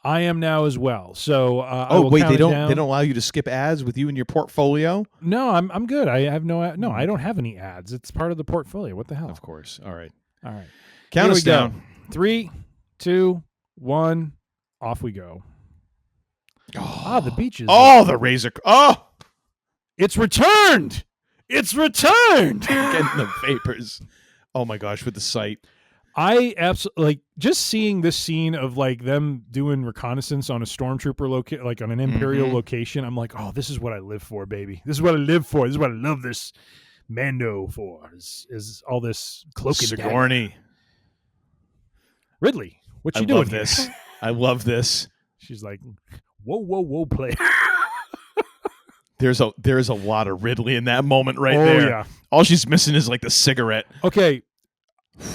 Speaker 7: I am now as well. So I
Speaker 2: Oh
Speaker 7: will
Speaker 2: wait,
Speaker 7: count
Speaker 2: they
Speaker 7: it
Speaker 2: don't
Speaker 7: down.
Speaker 2: allow you to skip ads with you in your portfolio?
Speaker 7: No, I'm good. I have no. I don't have any ads. It's part of the portfolio. What the hell?
Speaker 2: Of course. All right.
Speaker 7: All right.
Speaker 2: Count
Speaker 7: Here
Speaker 2: us
Speaker 7: we go.
Speaker 2: down.
Speaker 7: 3, 2, 1. Off we go. The beaches.
Speaker 2: Oh, the razor. Oh,
Speaker 7: It's returned. It's returned.
Speaker 2: getting the vapors. Oh my gosh, with the sight.
Speaker 7: I absolutely just seeing this scene of like them doing reconnaissance on a stormtrooper like on an Imperial location. I'm like, oh, this is what I live for, baby. This is what I live for. This is what I love this Mando for. Is all this cloak and dagger.
Speaker 2: Sigourney.
Speaker 7: Ridley, what you
Speaker 2: I
Speaker 7: doing
Speaker 2: love
Speaker 7: here?
Speaker 2: this. I love this.
Speaker 7: She's like, whoa, player.
Speaker 2: There's a lot of Ridley in that moment right
Speaker 7: Oh,
Speaker 2: there.
Speaker 7: yeah.
Speaker 2: All she's missing is like the cigarette.
Speaker 7: Okay.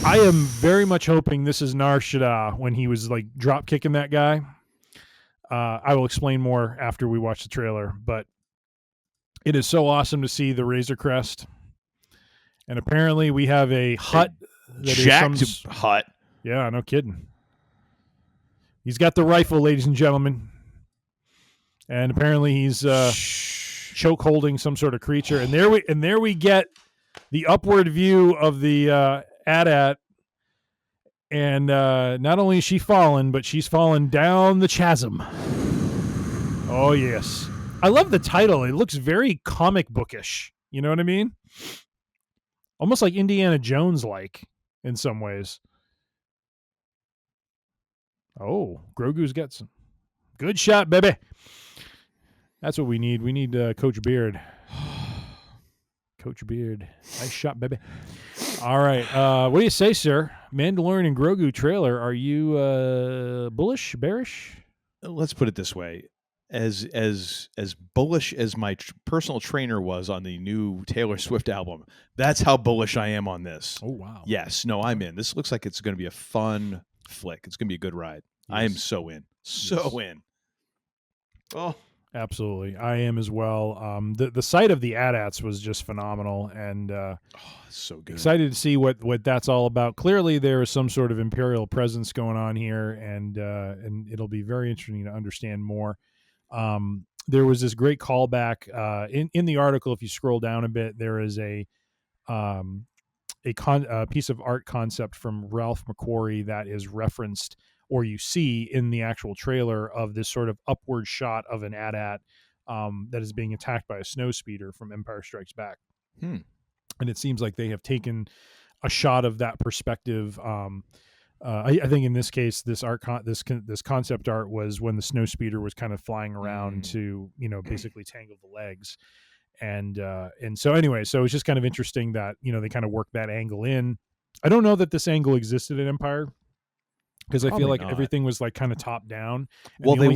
Speaker 7: I am very much hoping this is Nar Shaddaa when he was like drop kicking that guy. I will explain more after we watch the trailer, but it is so awesome to see the Razor Crest. And apparently we have a hut that
Speaker 2: Jacked
Speaker 7: is
Speaker 2: hut.
Speaker 7: Yeah, no kidding. He's got the rifle, ladies and gentlemen. And apparently he's choke holding some sort of creature. And there we get the upward view of the AT-AT, and not only is she fallen, but she's fallen down the chasm. Oh yes, I love the title. It looks very comic bookish. You know what I mean? Almost like Indiana Jones like in some ways. Oh, Grogu's got some good shot, baby. That's what we need. We need Coach Beard. Coach Beard. Nice shot, baby. All right. What do you say, sir? Mandalorian Grogu trailer. Are you bullish, bearish?
Speaker 2: Let's put it this way. As bullish as my personal trainer was on the new Taylor Swift album, that's how bullish I am on this.
Speaker 7: Oh, wow.
Speaker 2: Yes. No, I'm in. This looks like it's going to be a fun flick. It's going to be a good ride. Yes. I am so in. So in. Oh.
Speaker 7: Absolutely. I am as well. The sight of the AT-ATs was just phenomenal, and
Speaker 2: so good.
Speaker 7: Excited to see what that's all about. Clearly, there is some sort of Imperial presence going on here, and it'll be very interesting to understand more. There was this great callback in the article. If you scroll down a bit, there is a piece of art concept from Ralph McQuarrie that is referenced, or you see in the actual trailer, of this sort of upward shot of an AT-AT that is being attacked by a snowspeeder from Empire Strikes Back. And it seems like they have taken a shot of that perspective. I think in this case, this concept art was when the snowspeeder was kind of flying around to, basically tangle the legs. And so anyway, so it's just kind of interesting that, they kind of work that angle in. I don't know that this angle existed in Empire, because I feel like everything was like kind of top down.
Speaker 2: Well, you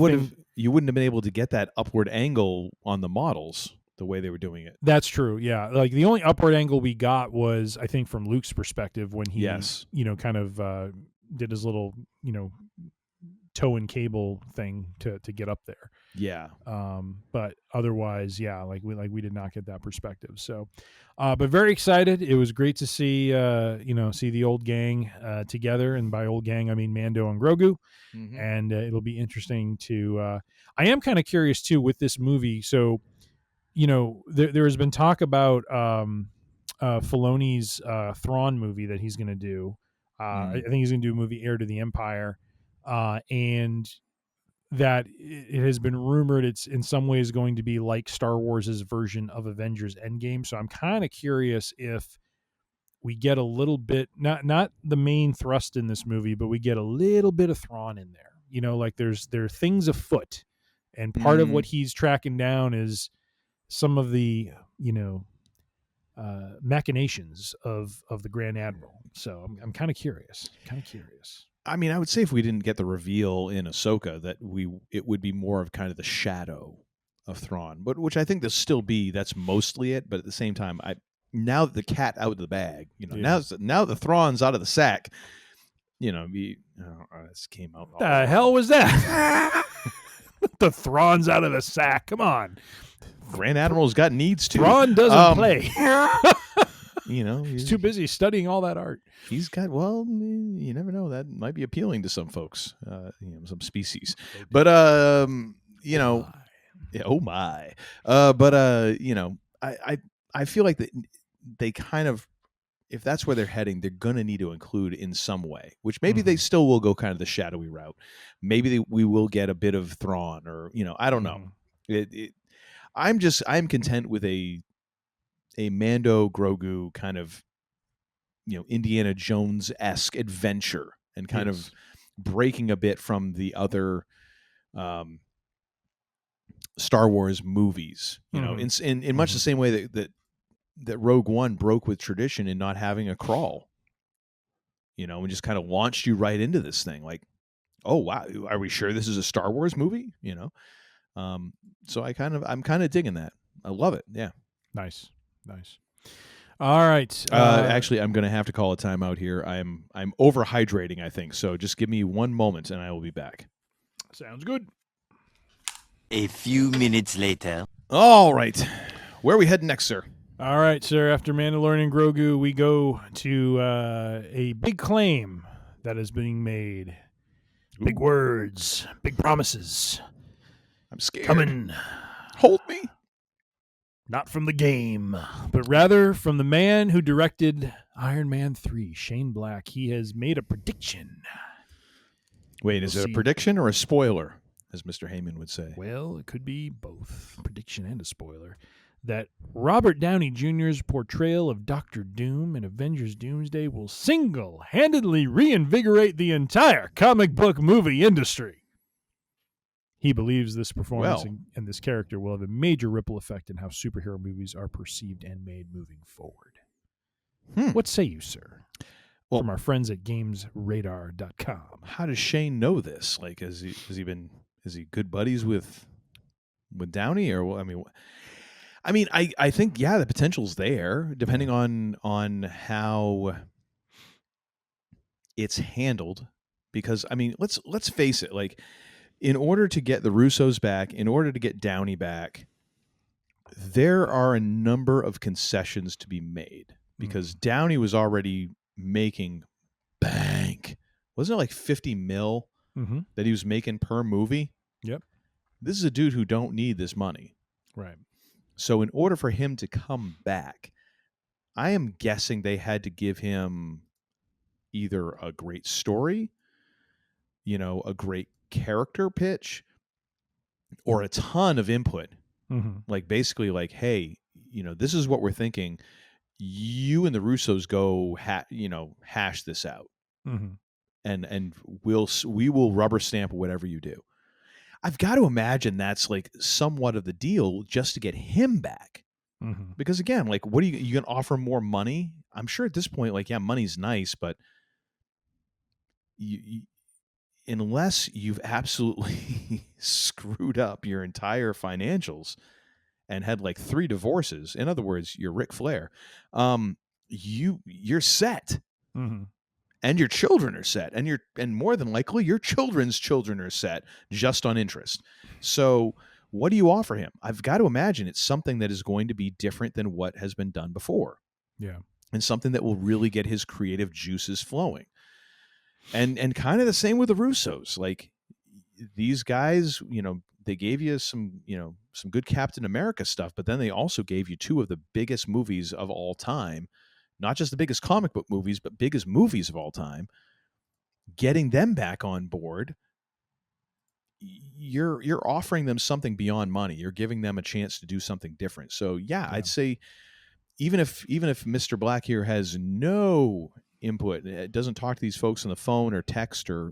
Speaker 2: wouldn't have been able to get that upward angle on the models the way they were doing it.
Speaker 7: That's true. Yeah. Like the only upward angle we got was, I think, from Luke's perspective when he, kind of did his little, tow and cable thing to get up there.
Speaker 2: Yeah.
Speaker 7: But otherwise, yeah, we did not get that perspective. So, but very excited. It was great to see, see the old gang together. And by old gang, I mean Mando and Grogu. And it'll be interesting to, I am kind of curious too with this movie. So, there has been talk about Filoni's Thrawn movie that he's going to do. I think he's going to do a movie, Heir to the Empire. And that it has been rumored it's in some ways going to be like Star Wars's version of Avengers Endgame. So I'm kind of curious if we get a little bit, not the main thrust in this movie, but we get a little bit of Thrawn in there. Like there are things afoot, and part of what he's tracking down is some of the, machinations of the Grand Admiral. So I'm kind of curious.
Speaker 2: I mean, I would say if we didn't get the reveal in Ahsoka, that it would be more of kind of the shadow of Thrawn, but which I think there'll still be. That's mostly it. But at the same time, now that the cat out of the bag, now the Thrawn's out of the sack. This came out.
Speaker 7: What the hell was that? The Thrawn's out of the sack. Come on.
Speaker 2: Grand Admiral's got needs too.
Speaker 7: Thrawn doesn't play. He's too busy studying all that art.
Speaker 2: He's got, well, you never know. That might be appealing to some folks, some species. But, yeah, oh my. I feel like that they kind of, if that's where they're heading, they're going to need to include in some way, which maybe they still will go kind of the shadowy route. Maybe we will get a bit of Thrawn or, I don't know. I'm content with a Mando Grogu kind of, Indiana Jones-esque adventure and kind of breaking a bit from the other Star Wars movies, in much the same way that Rogue One broke with tradition in not having a crawl, and just kind of launched you right into this thing. Like, oh wow, are we sure this is a Star Wars movie? So I'm kind of digging that. I love it. Yeah.
Speaker 7: Nice. All right.
Speaker 2: Actually, I'm going to have to call a timeout here. I'm overhydrating, I think. So just give me one moment, and I will be back.
Speaker 7: Sounds good.
Speaker 3: A few minutes later.
Speaker 2: All right. Where are we heading next, sir?
Speaker 7: All right, sir. After Mandalorian Grogu, we go to a big claim that is being made.
Speaker 2: Ooh.
Speaker 7: Big words, big promises.
Speaker 2: I'm scared.
Speaker 7: Coming.
Speaker 2: Hold me.
Speaker 7: Not from the game, but rather from the man who directed Iron Man 3, Shane Black. He has made a prediction.
Speaker 2: Wait, is it a prediction or a spoiler, as Mr. Heyman would say?
Speaker 7: Well, it could be both, prediction and a spoiler. That Robert Downey Jr.'s portrayal of Doctor Doom in Avengers Doomsday will single-handedly reinvigorate the entire comic book movie industry. He believes this performance and this character will have a major ripple effect in how superhero movies are perceived and made moving forward. What say you, sir? Well, from our friends at GamesRadar.com.
Speaker 2: How does Shane know this? Like, is he good buddies with Downey, or I think the potential's there, depending on how it's handled. Because let's face it, like, in order to get the Russos back, in order to get Downey back, there are a number of concessions to be made because Downey was already making bank. Wasn't it like $50 million that he was making per movie?
Speaker 7: Yep.
Speaker 2: This is a dude who don't need this money.
Speaker 7: Right.
Speaker 2: So in order for him to come back, I am guessing they had to give him either a great story, a great character pitch, or a ton of input. Like, basically, like, hey, this is what we're thinking. You and the Russos go hash this out, and we will rubber stamp whatever you do. I've got to imagine that's like somewhat of the deal just to get him back. Because again, like, what are you going to offer more money? I'm sure at this point, like, yeah, money's nice, but unless you've absolutely screwed up your entire financials and had like 3 divorces, in other words, you're Ric Flair, you're set, and your children are set, and more than likely your children's children are set just on interest. So what do you offer him? I've got to imagine it's something that is going to be different than what has been done before.
Speaker 7: Yeah,
Speaker 2: and something that will really get his creative juices flowing. And kind of the same with the Russos. Like, these guys, they gave you some good Captain America stuff, but then they also gave you 2 of the biggest movies of all time, not just the biggest comic book movies, but biggest movies of all time. Getting them back on board, you're offering them something beyond money. You're giving them a chance to do something different. So yeah. I'd say even if Mr. Black here has no input, it doesn't talk to these folks on the phone or text or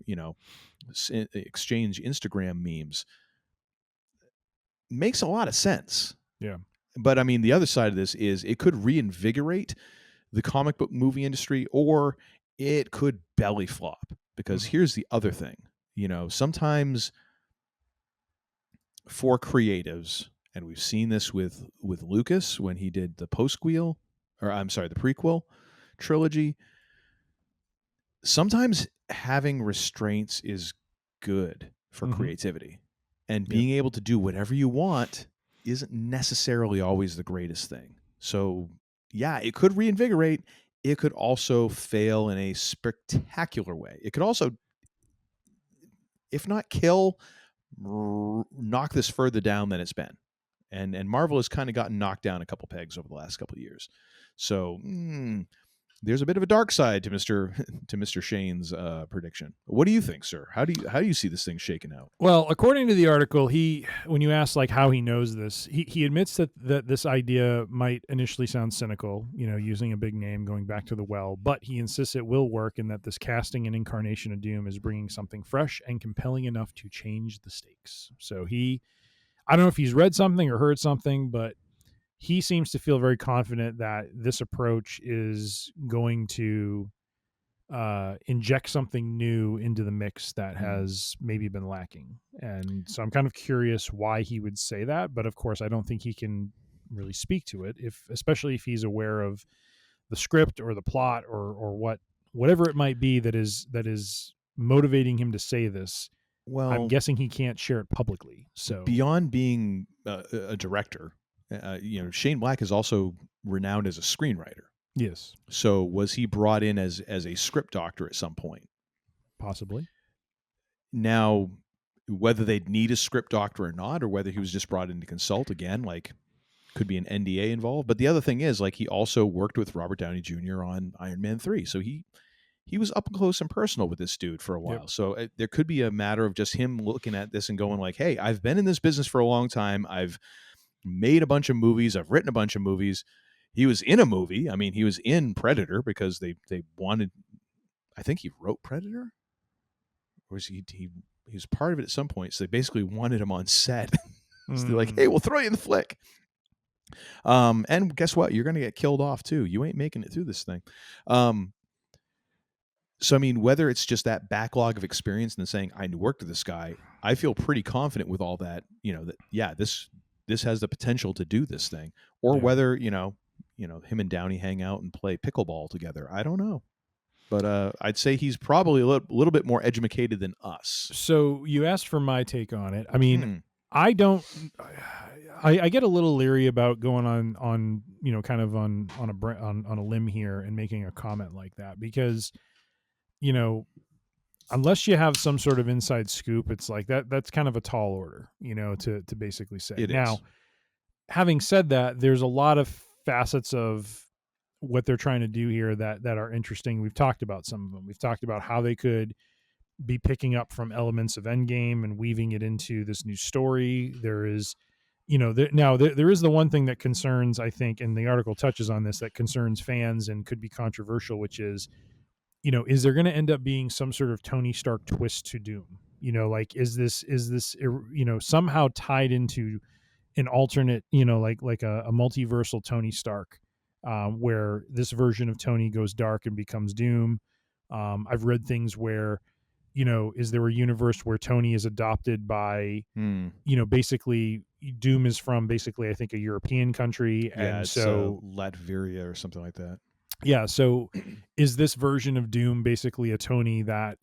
Speaker 2: exchange Instagram memes, makes a lot of sense.
Speaker 7: Yeah.
Speaker 2: But the other side of this is it could reinvigorate the comic book movie industry, or it could belly flop, because here's the other thing. Sometimes for creatives, and we've seen this with Lucas when he did the the prequel trilogy, sometimes having restraints is good for creativity, and being able to do whatever you want isn't necessarily always the greatest thing. So yeah, it could reinvigorate. It could also fail in a spectacular way. It could also, if not kill, knock this further down than it's been. And Marvel has kind of gotten knocked down a couple pegs over the last couple of years. So there's a bit of a dark side to Mr. Shane's prediction. What do you think, sir? How do you see this thing shaking out?
Speaker 7: Well, according to the article, when you ask like how he knows this, he admits that this idea might initially sound cynical, using a big name going back to the well, but he insists it will work and that this casting and incarnation of Doom is bringing something fresh and compelling enough to change the stakes. So I don't know if he's read something or heard something, but he seems to feel very confident that this approach is going to inject something new into the mix that has maybe been lacking. And so I'm kind of curious why he would say that, but of course I don't think he can really speak to it, especially if he's aware of the script or the plot or whatever it might be that is motivating him to say this.
Speaker 2: Well,
Speaker 7: I'm guessing he can't share it publicly. So
Speaker 2: beyond being a director, Shane Black is also renowned as a screenwriter.
Speaker 7: yes,
Speaker 2: So was he brought in as a script doctor at some point?
Speaker 7: possibly.
Speaker 2: Now, whether they'd need a script doctor or not, or whether he was just brought in to consult, again, like, could be an NDA involved. But the other thing is, like, he also worked with Robert Downey Jr. on Iron Man 3. So he was up close and personal with this dude for a while.
Speaker 7: Yep.
Speaker 2: So there could be a matter of just him looking at this and going like, hey, I've been in this business for a long time. I've made a bunch of movies. I've written a bunch of movies. He was in a movie. I mean, he was in Predator because they wanted, I think he wrote Predator. Or was he was part of it at some point. So they basically wanted him on set. So they're like, hey, we'll throw you in the flick. And guess what? You're going to get killed off too. You ain't making it through this thing. So, I mean, whether it's just that backlog of experience and saying, I worked with this guy, I feel pretty confident with all that, that, yeah, this has the potential to do this thing. Or whether, him and Downey hang out and play pickleball together. I don't know. But I'd say he's probably a little bit more educated than us.
Speaker 7: So you asked for my take on it. I mean, I get a little leery about going on kind of on a limb here and making a comment like that because, unless you have some sort of inside scoop, it's like that's kind of a tall order, to basically say.
Speaker 2: It
Speaker 7: now,
Speaker 2: is.
Speaker 7: Having said that, there's a lot of facets of what they're trying to do here that are interesting. We've talked about some of them. We've talked about how they could be picking up from elements of Endgame and weaving it into this new story. There is, there is the one thing that concerns, I think, and the article touches on this, that concerns fans and could be controversial, which is, is there going to end up being some sort of Tony Stark twist to Doom? Like, is this somehow tied into an alternate, like a multiversal Tony Stark, where this version of Tony goes dark and becomes Doom. I've read things where, is there a universe where Tony is adopted by, basically Doom is from basically, I think, a European country.
Speaker 2: Yeah,
Speaker 7: and
Speaker 2: it's,
Speaker 7: so
Speaker 2: Latveria or something like that.
Speaker 7: Yeah. So is this version of Doom basically a Tony that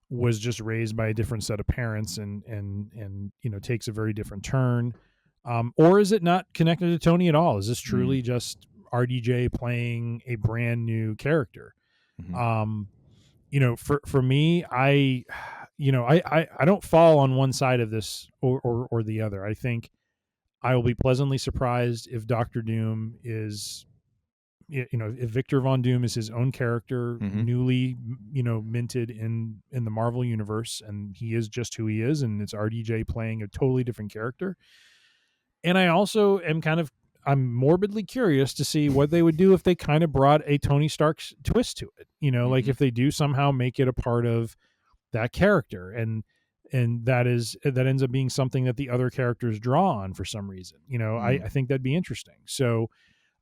Speaker 7: was just raised by a different set of parents and takes a very different turn? Or is it not connected to Tony at all? Is this truly just RDJ playing a brand new character? For me, I don't fall on one side of this or the other. I think I will be pleasantly surprised if Dr. Doom is, if Victor Von Doom is his own character, newly, minted in the Marvel universe, and he is just who he is, and it's RDJ playing a totally different character. And I also I'm morbidly curious to see what they would do if they kind of brought a Tony Stark twist to it. Like if they do somehow make it a part of that character, and that ends up being something that the other characters draw on for some reason. I think that'd be interesting. So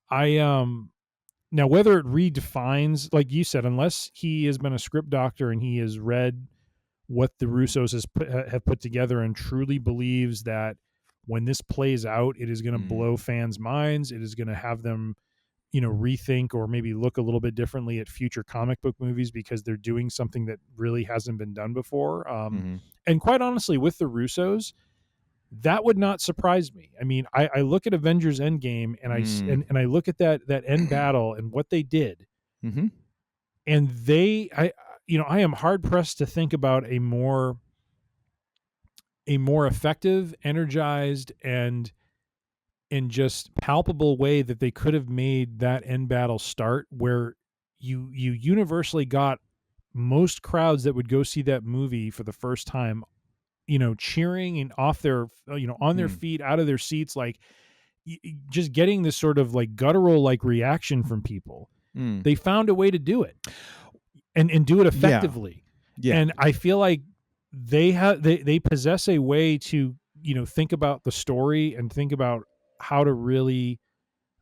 Speaker 7: now whether it redefines, like you said, unless he has been a script doctor and he has read what the Russos have put together and truly believes that when this plays out, it is going to blow fans' minds. It is going to have them, rethink or maybe look a little bit differently at future comic book movies because they're doing something that really hasn't been done before. And quite honestly, with the Russos, that would not surprise me. I mean, I look at Avengers Endgame and I look at that end battle and what they did,
Speaker 2: Mm-hmm.
Speaker 7: and I am hard pressed to think about a more effective, energized, and just palpable way that they could have made that end battle start, where you universally got most crowds that would go see that movie for the first time, cheering and off their, on their feet, out of their seats, like just getting this sort of like guttural like reaction from people. They found a way to do it and do it effectively.
Speaker 2: Yeah.
Speaker 7: And I feel like they possess a way to, think about the story and think about how to really,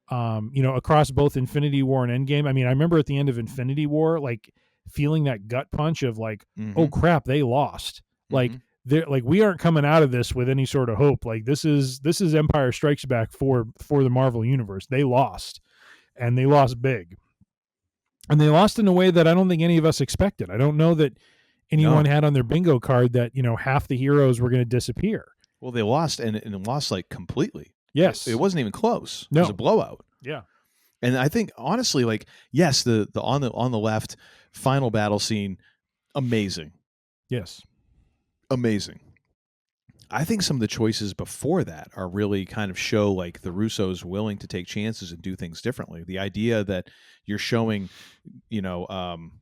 Speaker 7: across both Infinity War and Endgame. I mean, I remember at the end of Infinity War, like feeling that gut punch of like, oh crap, they lost. Like they're like, we aren't coming out of this with any sort of hope. Like this is Empire Strikes Back for the Marvel Universe. They lost, and they lost big. And they lost in a way that I don't think any of us expected. I don't know that anyone had on their bingo card that, half the heroes were going to disappear.
Speaker 2: Well, they lost and lost like completely.
Speaker 7: Yes.
Speaker 2: It wasn't even close.
Speaker 7: No.
Speaker 2: It was a blowout.
Speaker 7: Yeah.
Speaker 2: And I think honestly, like, yes, the on the left final battle scene, amazing.
Speaker 7: Yes.
Speaker 2: Amazing. I think some of the choices before that are really kind of show like the Russos willing to take chances and do things differently. The idea that you're showing, Gamora,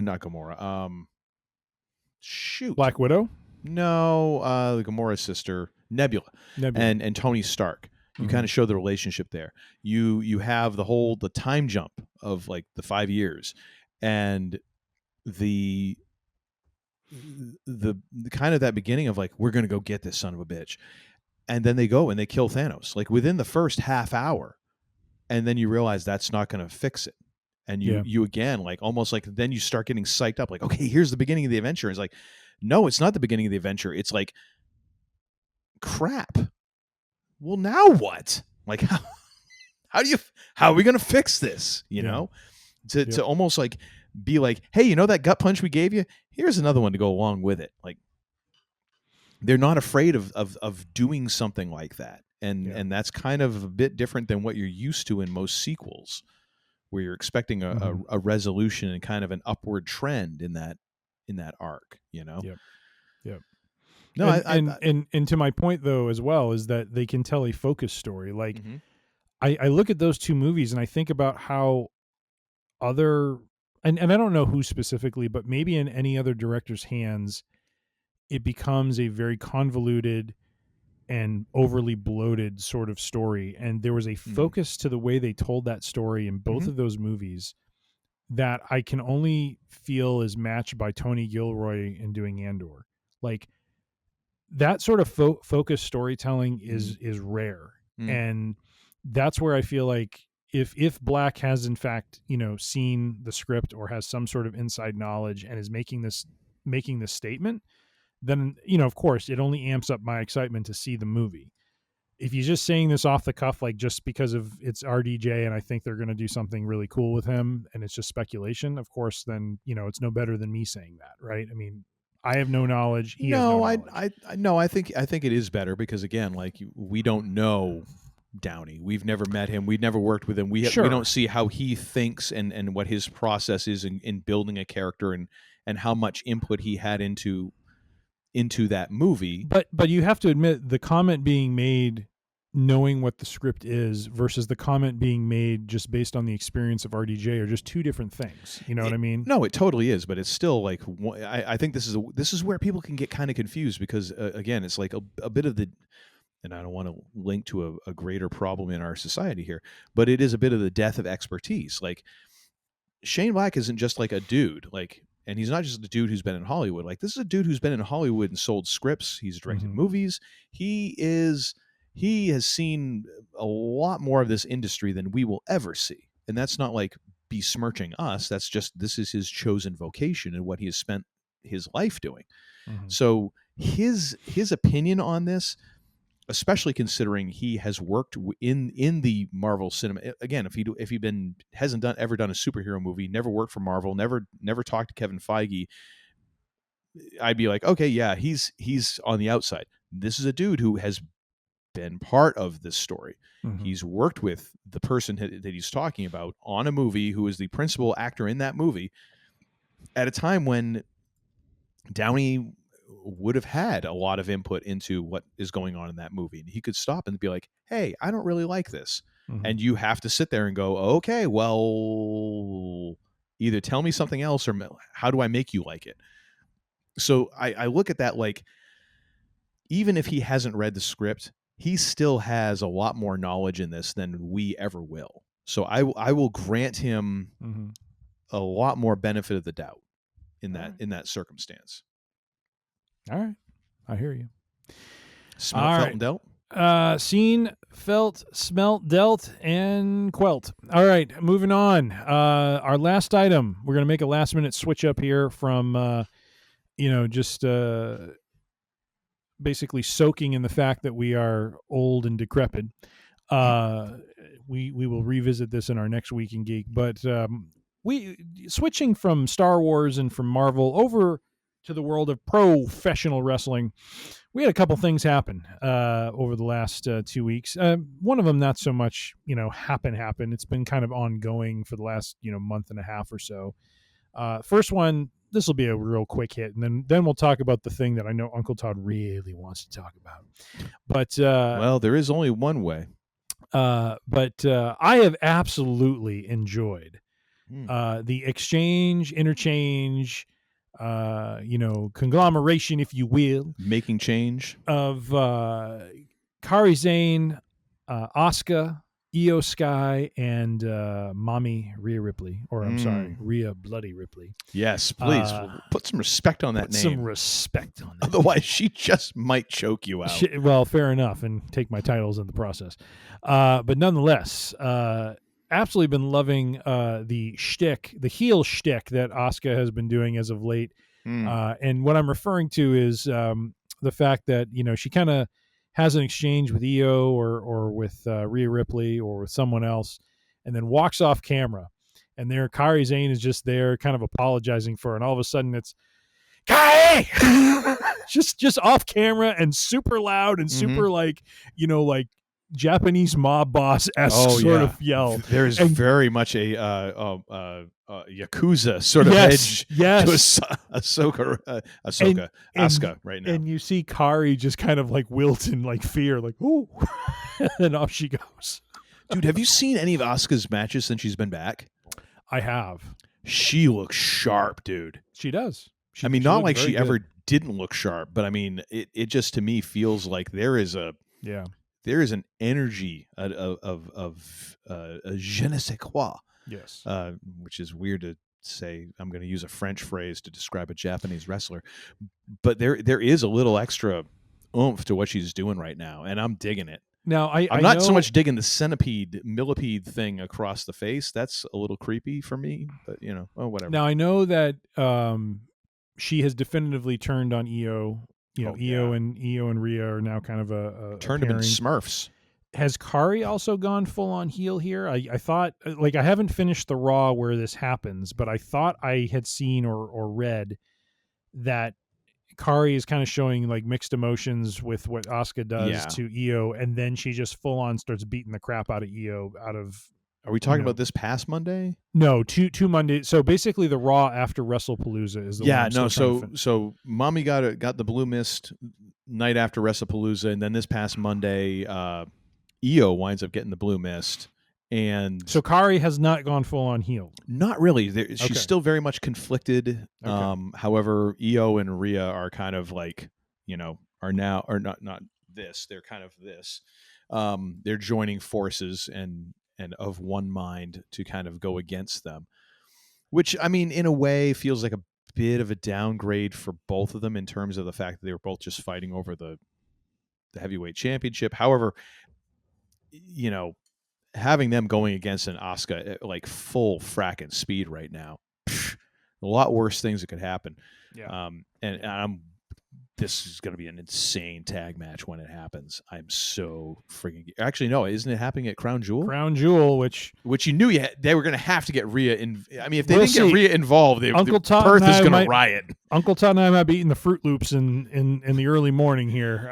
Speaker 2: not Gamora, shoot.
Speaker 7: Black Widow?
Speaker 2: No, the Gamora's sister, Nebula. And Tony Stark. You kind of show the relationship there. You have the time jump of like the 5 years, and the kind of that beginning of like, we're going to go get this son of a bitch. And then they go and they kill Thanos like within the first half hour. And then you realize that's not going to fix it. And you again, like almost like then you start getting psyched up like, okay, here's the beginning of the adventure. It's like, no, it's not the beginning of the adventure. It's like, crap. Well, now what? Like, how are we going to fix this? To almost like be like, hey, that gut punch we gave you? Here's another one to go along with it. Like, they're not afraid of doing something like that. And that's kind of a bit different than what you're used to in most sequels, where you're expecting a resolution and kind of an upward trend in that arc, Yep. No,
Speaker 7: and to my point though as well is that they can tell a focused story. Like I look at those two movies and I think about how other and I don't know who specifically, but maybe in any other director's hands, it becomes a very convoluted and overly bloated sort of story. And there was a focus to the way they told that story in both of those movies that I can only feel is matched by Tony Gilroy in doing Andor. Like that sort of focused storytelling is rare. And that's where I feel like if Black has in fact, seen the script or has some sort of inside knowledge and is making this statement, then, of course it only amps up my excitement to see the movie. If he's just saying this off the cuff, like just because of it's RDJ and I think they're going to do something really cool with him and it's just speculation, of course, then, it's no better than me saying that. Right. I mean, I have no knowledge. He has no knowledge.
Speaker 2: I think it is better because again, like we don't know Downey. We've never met him. We've never worked with him. We don't see how he thinks and what his process is in building a character and how much input he had into that movie.
Speaker 7: But you have to admit the comment being made knowing what the script is versus the comment being made just based on the experience of RDJ are just two different things. You know what I mean?
Speaker 2: No, it totally is, but it's still like I think this is where people can get kind of confused because again, it's like a bit of the, and I don't want to link to a greater problem in our society here, but it is a bit of the death of expertise. Like Shane Black isn't just like a dude, like, and he's not just a dude who's been in Hollywood. Like this is a dude who's been in Hollywood and sold scripts. He's directed movies. He has seen a lot more of this industry than we will ever see. And that's not like besmirching us. That's just, this is his chosen vocation and what he has spent his life doing. So his opinion on this, especially considering he has worked in the Marvel cinema. Again, if he hasn't ever done a superhero movie, never worked for Marvel, never talked to Kevin Feige, I'd be like, okay, yeah, he's on the outside. this is a dude who has been part of this story.
Speaker 7: Mhm.
Speaker 2: He's worked with the person that he's talking about on a movie, who is the principal actor in that movie, at a time when Downey would have had a lot of input into what is going on in that movie. And he could stop and be like, hey, I don't really like this.
Speaker 7: Mhm.
Speaker 2: And you have to sit there and go, okay, well, either tell me something else or how do I make you like it? So I look at that like, even if he hasn't read the script, he still has a lot more knowledge in this than we ever will. So I will grant him
Speaker 7: Mhm.
Speaker 2: a lot more benefit of the doubt in
Speaker 7: All right.
Speaker 2: that circumstance.
Speaker 7: All right. I hear you.
Speaker 2: Smelt,
Speaker 7: All
Speaker 2: felt,
Speaker 7: right.
Speaker 2: and dealt.
Speaker 7: Seen, felt, smelt, dealt, and quelt. All right, moving on. Our last item. We're going to make a last minute switch up here from, just basically soaking in the fact that we are old and decrepit. We will revisit this in our next Week in Geek, but we switching from Star Wars and from Marvel over to the world of professional wrestling. We had a couple things happen over the last 2 weeks. One of them not so much, happen. It's been kind of ongoing for the last, month and a half or so. First one, this will be a real quick hit, and then we'll talk about the thing that I know Uncle Todd really wants to talk about. But
Speaker 2: Well, there is only one way.
Speaker 7: but I have absolutely enjoyed the interchange, conglomeration, if you will,
Speaker 2: Making change
Speaker 7: of Kari Zane, Asuka, Io Sky, and Mommy Rhea Ripley, or I'm sorry, Rhea Bloody Ripley.
Speaker 2: Yes, please put some respect on that
Speaker 7: Put
Speaker 2: name.
Speaker 7: some respect on that.
Speaker 2: Otherwise, she just might choke you out.
Speaker 7: Well, fair enough, and take my titles in the process. But nonetheless, absolutely been loving the heel shtick that Asuka has been doing as of late. And what I'm referring to is the fact that she kind of has an exchange with Io or with Rhea Ripley or with someone else, and then walks off camera, and there Kari Zane is just there, kind of apologizing for her, and all of a sudden it's Kari, just off camera and super loud and super like Japanese mob boss esque sort of yell.
Speaker 2: There's very much a Yakuza sort of edge to Asuka right now.
Speaker 7: And you see Kari just kind of like wilt in like fear, like, ooh, and then off she goes.
Speaker 2: Dude, have you seen any of Asuka's matches since she's been back?
Speaker 7: I have.
Speaker 2: She looks sharp, dude.
Speaker 7: She does.
Speaker 2: Not like she ever didn't look sharp, but I mean, it just to me feels like there is an energy of je ne sais quoi.
Speaker 7: Yes.
Speaker 2: Which is weird to say. I'm going to use a French phrase to describe a Japanese wrestler, but there is a little extra oomph to what she's doing right now, and I'm digging it.
Speaker 7: Now,
Speaker 2: I'm not so much digging the millipede thing across the face. That's a little creepy for me, but whatever.
Speaker 7: Now I know that she has definitively turned on Io. Io and Rhea are now kind of a
Speaker 2: turned them into Smurfs.
Speaker 7: Has Kari also gone full on heel here? I thought, like, I haven't finished the Raw where this happens, but I thought I had seen or read that Kari is kind of showing like mixed emotions with what Asuka does to Io, and then she just full on starts beating the crap out of Io.
Speaker 2: Are we talking about this past Monday?
Speaker 7: No, two Monday. So basically, the Raw after WrestlePalooza is the one.
Speaker 2: So Mommy got the blue mist night after WrestlePalooza, and then this past Monday, Io winds up getting the blue mist. And
Speaker 7: so Kari has not gone full on heel.
Speaker 2: Not really. She's still very much conflicted. Okay. However, Io and Rhea are kind of like, are not this. They're kind of this. They're joining forces and of one mind to kind of go against them, which I mean, in a way, feels like a bit of a downgrade for both of them in terms of the fact that they were both just fighting over the heavyweight championship. However, having them going against an Asuka at like full fracking speed right now, a lot worse things that could happen.
Speaker 7: Yeah.
Speaker 2: And I'm this is going to be an insane tag match when it happens. I'm so freaking. Actually, no, isn't it happening at Crown Jewel?
Speaker 7: Crown Jewel, which
Speaker 2: you knew they were going to have to get Rhea in. I mean, if they
Speaker 7: We'll
Speaker 2: didn't get Rhea involved, Perth is going to riot.
Speaker 7: Uncle Todd and I might be eating the Fruit Loops in the early morning here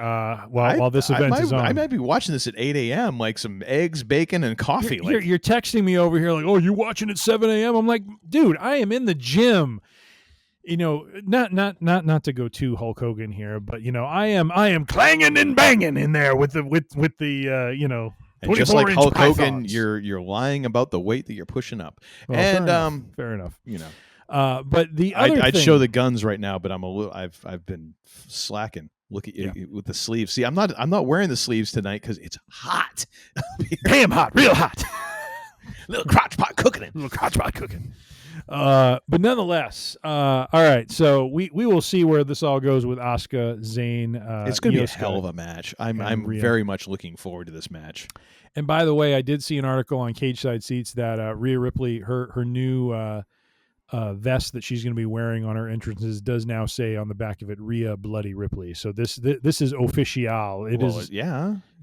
Speaker 7: while this event is on.
Speaker 2: I might be watching this at 8 a.m. like some eggs, bacon, and coffee.
Speaker 7: You're texting me over here like, oh, you watching at 7 a.m.? I'm like, dude, I am in the gym. Not to go too Hulk Hogan here, but I am clanging and banging in there with the
Speaker 2: and just like Hulk Hogan,
Speaker 7: pythons.
Speaker 2: you're lying about the weight that you're pushing up.
Speaker 7: Well,
Speaker 2: and
Speaker 7: fair enough.
Speaker 2: But
Speaker 7: the other
Speaker 2: I'd
Speaker 7: thing,
Speaker 2: show the guns right now, but I've been slacking. Look at you with the sleeves. See, I'm not wearing the sleeves tonight because it's hot.
Speaker 7: damn hot, real hot.
Speaker 2: Little crotch pot cooking it.
Speaker 7: But nonetheless, all right. So we will see where this all goes with Asuka, Zayn.
Speaker 2: It's going to be a
Speaker 7: Io
Speaker 2: hell of
Speaker 7: Sky,
Speaker 2: a match. I'm
Speaker 7: Rhea.
Speaker 2: very much looking forward to this match.
Speaker 7: And by the way, I did see an article on Cage Side Seats that Rhea Ripley, her new vest that she's going to be wearing on her entrances does now say on the back of it Rhea Bloody Ripley. So this is official. It is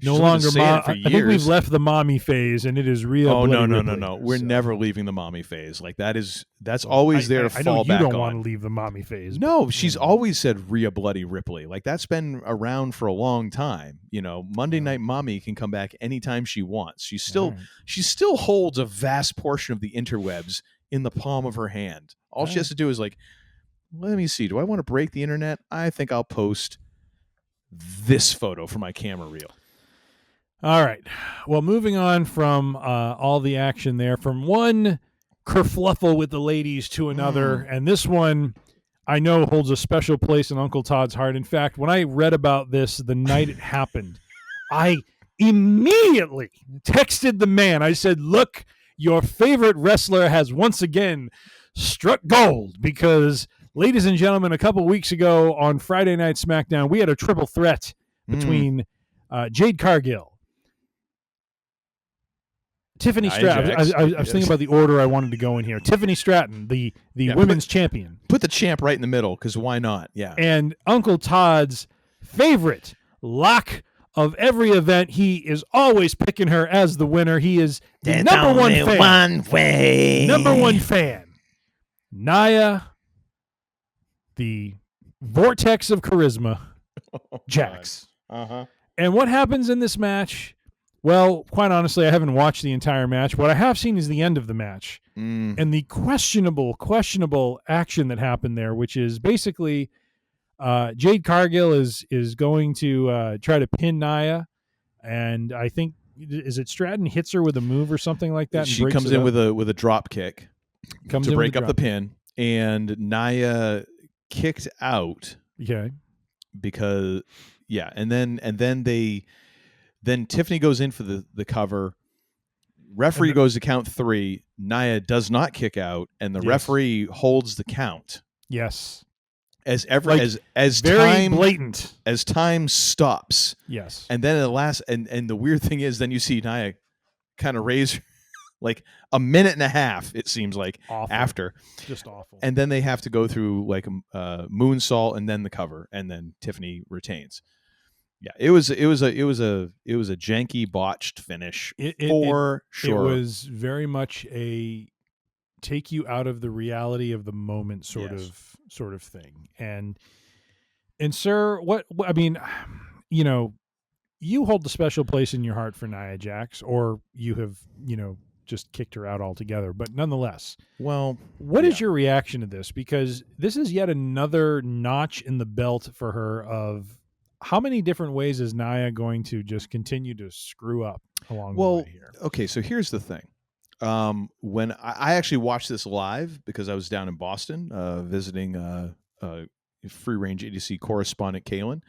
Speaker 7: no longer. I think we've left the mommy phase, and it is Rhea.
Speaker 2: Oh
Speaker 7: Bloody
Speaker 2: no.
Speaker 7: Ripley.
Speaker 2: We're never leaving the mommy phase. Like that's always there to
Speaker 7: I know
Speaker 2: fall back
Speaker 7: you don't
Speaker 2: on.
Speaker 7: want to leave the mommy phase.
Speaker 2: No, she's always said Rhea Bloody Ripley. Like that's been around for a long time. Monday Night Mommy can come back anytime she wants. She still holds a vast portion of the interwebs in the palm of her hand. All she has to do is like, let me see. Do I want to break the internet? I think I'll post this photo for my camera reel.
Speaker 7: All right. Well, moving on from all the action there, from one kerfluffle with the ladies to another, and this one I know holds a special place in Uncle Todd's heart. In fact, when I read about this the night it happened, I immediately texted the man. I said, look, your favorite wrestler has once again struck gold because, ladies and gentlemen, a couple weeks ago on Friday Night SmackDown, we had a triple threat between Jade Cargill, Tiffany Stratton. I was thinking about the order I wanted to go in here. Tiffany Stratton, the women's champion.
Speaker 2: Put the champ right in the middle because why not? Yeah.
Speaker 7: And Uncle Todd's favorite lock of every event. He is always picking her as the winner. He is the number one fan. Number one fan. Nia, the vortex of charisma, Jax. And what happens in this match? Well, quite honestly, I haven't watched the entire match. What I have seen is the end of the match and the questionable action that happened there, which is basically Jade Cargill is going to try to pin Nia, and I think is it Stratton hits her with a move or something like that.
Speaker 2: She comes in with a drop kick to break up the pin, and Nia kicked out.
Speaker 7: Okay,
Speaker 2: because and then Tiffany goes in for the cover. Referee goes to count 3. Nia does not kick out, and the referee holds the count.
Speaker 7: Yes.
Speaker 2: As
Speaker 7: very
Speaker 2: time
Speaker 7: blatant
Speaker 2: as time stops,
Speaker 7: yes,
Speaker 2: and then at last, and the weird thing is, then you see Nia kind of raise like a minute and a half. It seems like
Speaker 7: awful.
Speaker 2: After
Speaker 7: just awful,
Speaker 2: and then they have to go through like a moonsault and then the cover, and then Tiffany retains. Yeah, it was a janky botched finish for sure.
Speaker 7: It was very much a take you out of the reality of the moment sort of thing. And sir, what I mean, you hold the special place in your heart for Nia Jax, or you have, just kicked her out altogether. But nonetheless,
Speaker 2: well,
Speaker 7: what is your reaction to this? Because this is yet another notch in the belt for her of how many different ways is Nia going to just continue to screw up along the way here?
Speaker 2: Okay, so here's the thing. When I actually watched this live because I was down in Boston visiting Free Range Idiocy correspondent Kaylin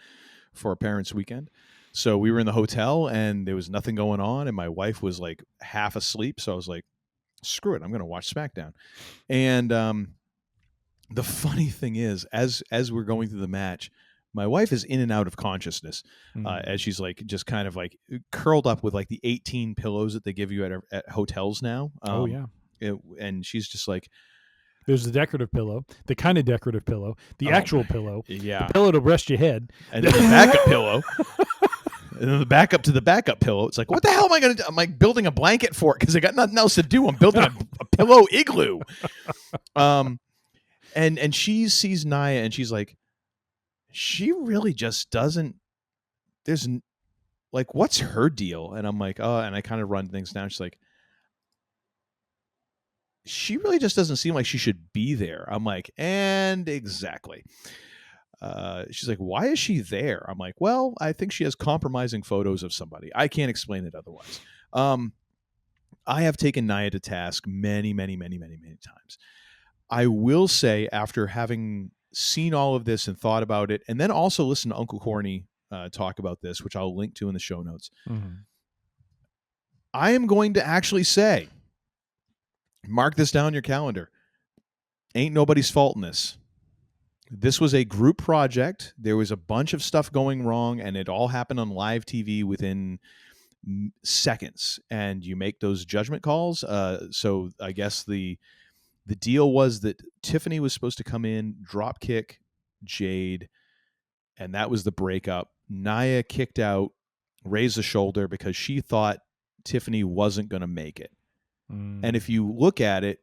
Speaker 2: for our parents' weekend. So we were in the hotel and there was nothing going on, and my wife was like half asleep. So I was like, screw it, I'm going to watch SmackDown. And the funny thing is, as we're going through the match, my wife is in and out of consciousness as she's like just kind of like curled up with like the 18 pillows that they give you at hotels now.
Speaker 7: Oh yeah.
Speaker 2: And she's just like,
Speaker 7: There's the decorative pillow, the kind of decorative pillow, the actual pillow,
Speaker 2: Yeah.
Speaker 7: the pillow to rest your head,
Speaker 2: And then the backup pillow. And then the backup to the backup pillow. It's like, what the hell am I going to do? I'm like building a blanket for it because I got nothing else to do. I'm building a pillow igloo. And she sees Nia and she's like, she really just doesn't. There's like, what's her deal? And I'm like, oh, and I kind of run things down. She's like, she really just doesn't seem like she should be there. I'm like, and exactly. She's like, why is she there? I'm like, well, I think she has compromising photos of somebody. I can't explain it otherwise. I have taken Nia to task many times. I will say, after having seen all of this and thought about it, and then also listen to Uncle Corny talk about this, which I'll link to in the show notes, I am going to actually say, mark this down your calendar, ain't nobody's fault in this. This was a group project. There was a bunch of stuff going wrong, and it all happened on live TV within seconds. And you make those judgment calls. So I guess the deal was that Tiffany was supposed to come in, drop kick Jade, and that was the breakup. Nia kicked out, raised the shoulder because she thought Tiffany wasn't going to make it. And if you look at it,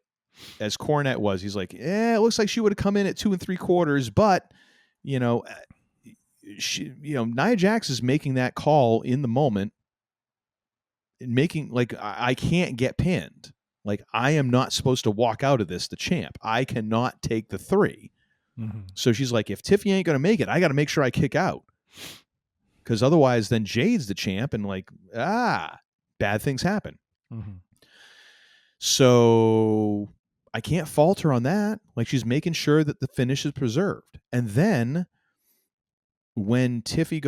Speaker 2: as Cornette was, he's like, it looks like she would have come in at 2 3/4, but Nia Jax is making that call in the moment, making like, I can't get pinned. Like, I am not supposed to walk out of this the champ. I cannot take the 3. So she's like, if Tiffany ain't going to make it, I got to make sure I kick out. Because otherwise, then Jade's the champ, and like, bad things happen. So I can't fault her on that. Like, she's making sure that the finish is preserved. And then when Tiffany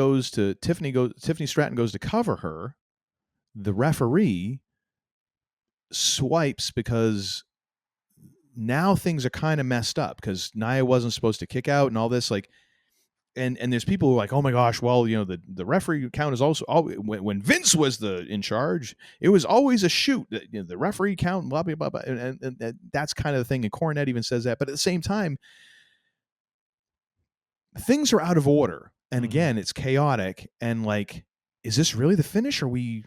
Speaker 2: Stratton goes to cover her, the referee swipes because now things are kind of messed up because Nia wasn't supposed to kick out and all this, like, and there's people who are like, oh my gosh, well, the referee count is also when Vince was in charge, it was always a shoot. The referee count, blah blah blah, blah, and that's kind of the thing. And Cornette even says that, but at the same time, things are out of order, and again, it's chaotic. And like, is this really the finish? Are we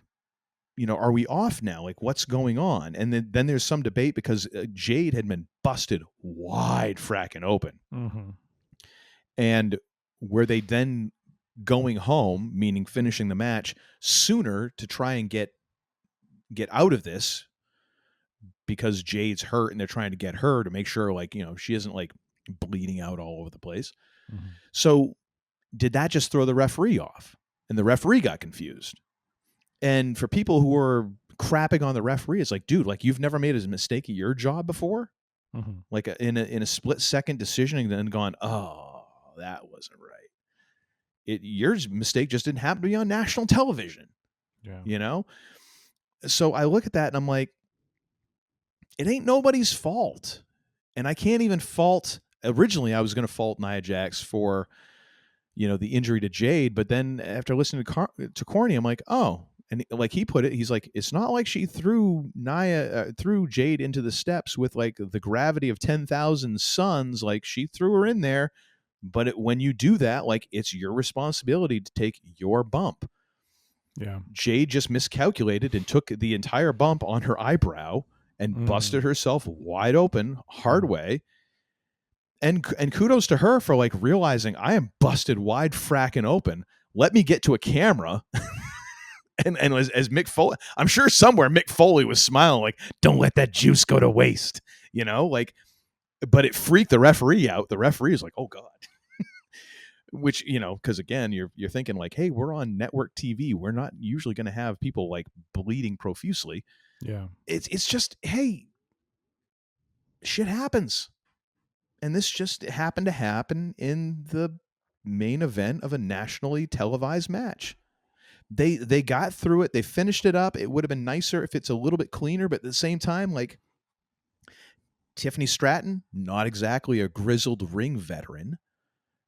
Speaker 2: off now? Like, what's going on? And then there's some debate because Jade had been busted wide fracking open, and were they then going home, meaning finishing the match sooner to try and get out of this because Jade's hurt and they're trying to get her to make sure, like, she isn't like bleeding out all over the place. So did that just throw the referee off? And the referee got confused. And for people who are crapping on the referee, it's like, dude, like, you've never made a mistake at your job before? Like in a split second decision and then gone, oh, that wasn't right. Your mistake just didn't happen to be on national television. So I look at that and I'm like, it ain't nobody's fault. And I can't even fault. Originally, I was going to fault Nia Jax for, the injury to Jade. But then after listening to Corny, I'm like, oh, and like he put it, he's like, it's not like she threw Jade into the steps with like the gravity of 10,000 suns. Like, she threw her in there. But when you do that, like, it's your responsibility to take your bump.
Speaker 7: Yeah.
Speaker 2: Jade just miscalculated and took the entire bump on her eyebrow and busted herself wide open, hard way. And kudos to her for like realizing, I am busted wide fracking open. Let me get to a camera. and as Mick Foley, I'm sure somewhere Mick Foley was smiling like, don't let that juice go to waste. Like, but it freaked the referee out. The referee is like, oh God. Which, because again, you're thinking like, hey, we're on network TV. We're not usually going to have people like bleeding profusely.
Speaker 7: Yeah.
Speaker 2: It's just, hey, shit happens. And this just happened to happen in the main event of a nationally televised match. They got through it. They finished it up. It would have been nicer if it's a little bit cleaner, but at the same time, like, Tiffany Stratton, not exactly a grizzled ring veteran,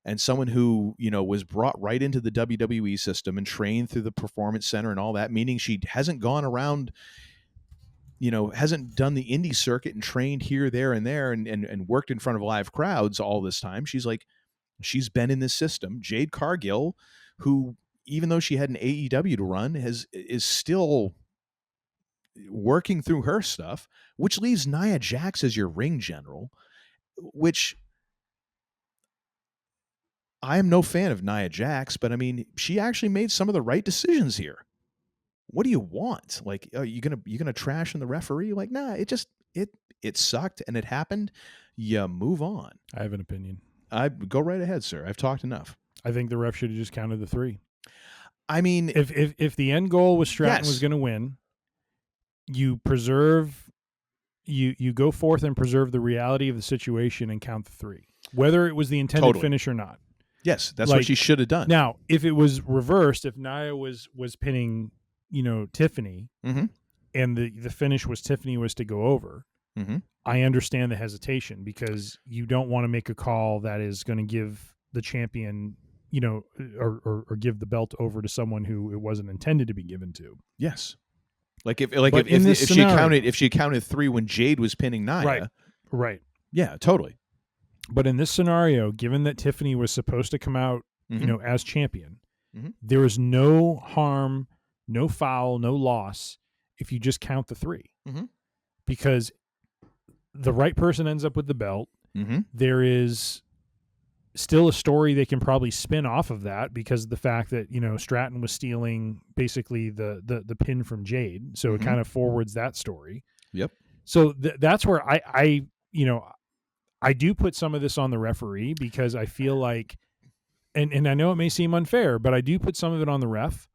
Speaker 2: and someone who, was brought right into the WWE system and trained through the Performance Center and all that, meaning she hasn't gone around hasn't done the indie circuit and trained here, there, and there, and worked in front of live crowds all this time. She's been in this system. Jade Cargill, who, even though she had an AEW to run, is still working through her stuff, which leaves Nia Jax as your ring general, which I am no fan of Nia Jax, but I mean, she actually made some of the right decisions here. What do you want? Like, are you gonna trash in the referee? Like, nah, it sucked and it happened. You move on.
Speaker 7: I have an opinion.
Speaker 2: I go right ahead, sir. I've talked enough.
Speaker 7: I think the ref should have just counted the 3.
Speaker 2: I mean,
Speaker 7: if the end goal was Stratton was going to win, you go forth and preserve the reality of the situation and count the 3, whether it was the intended finish or not.
Speaker 2: Yes, that's what she should have done.
Speaker 7: Now, if it was reversed, if Nia was pinning, Tiffany, and the finish was Tiffany was to go over, I understand the hesitation because you don't want to make a call that is going to give the champion, or give the belt over to someone who it wasn't intended to be given to.
Speaker 2: Yes. If she counted 3 when Jade was pinning Nia.
Speaker 7: Right.
Speaker 2: Yeah, totally.
Speaker 7: But in this scenario, given that Tiffany was supposed to come out, as champion, there was no harm, no foul, no loss if you just count the 3. Because the right person ends up with the belt. There is still a story they can probably spin off of that because of the fact that, Stratton was stealing basically the pin from Jade. So it kind of forwards that story.
Speaker 2: Yep.
Speaker 7: So that's where I do put some of this on the referee because I feel like, and I know it may seem unfair, but I do put some of it on the ref.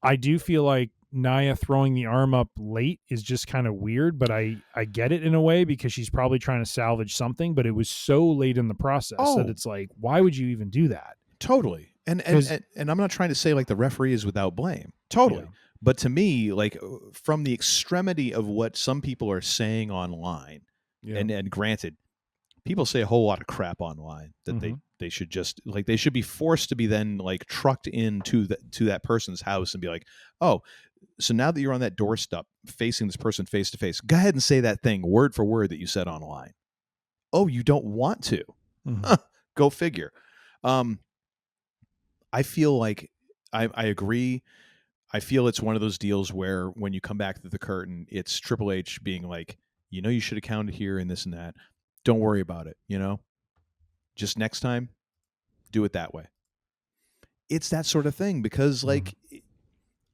Speaker 7: I do feel like Nia throwing the arm up late is just kind of weird, but I get it in a way because she's probably trying to salvage something, but it was so late in the process that it's like, why would you even do that?
Speaker 2: Totally. And I'm not trying to say like the referee is without blame. Totally. Yeah. But to me, like from the extremity of what some people are saying online, and granted, people say a whole lot of crap online that they should just like they should be forced to be then like trucked into that person's house and be like, oh, so now that you're on that doorstep facing this person face to face, go ahead and say that thing word for word that you said online. Oh, you don't want to? Go figure. I feel like I agree. I feel it's one of those deals where when you come back to the curtain, it's Triple H being like, you should have counted here and this and that. Don't worry about it, just next time, do it that way. It's that sort of thing because like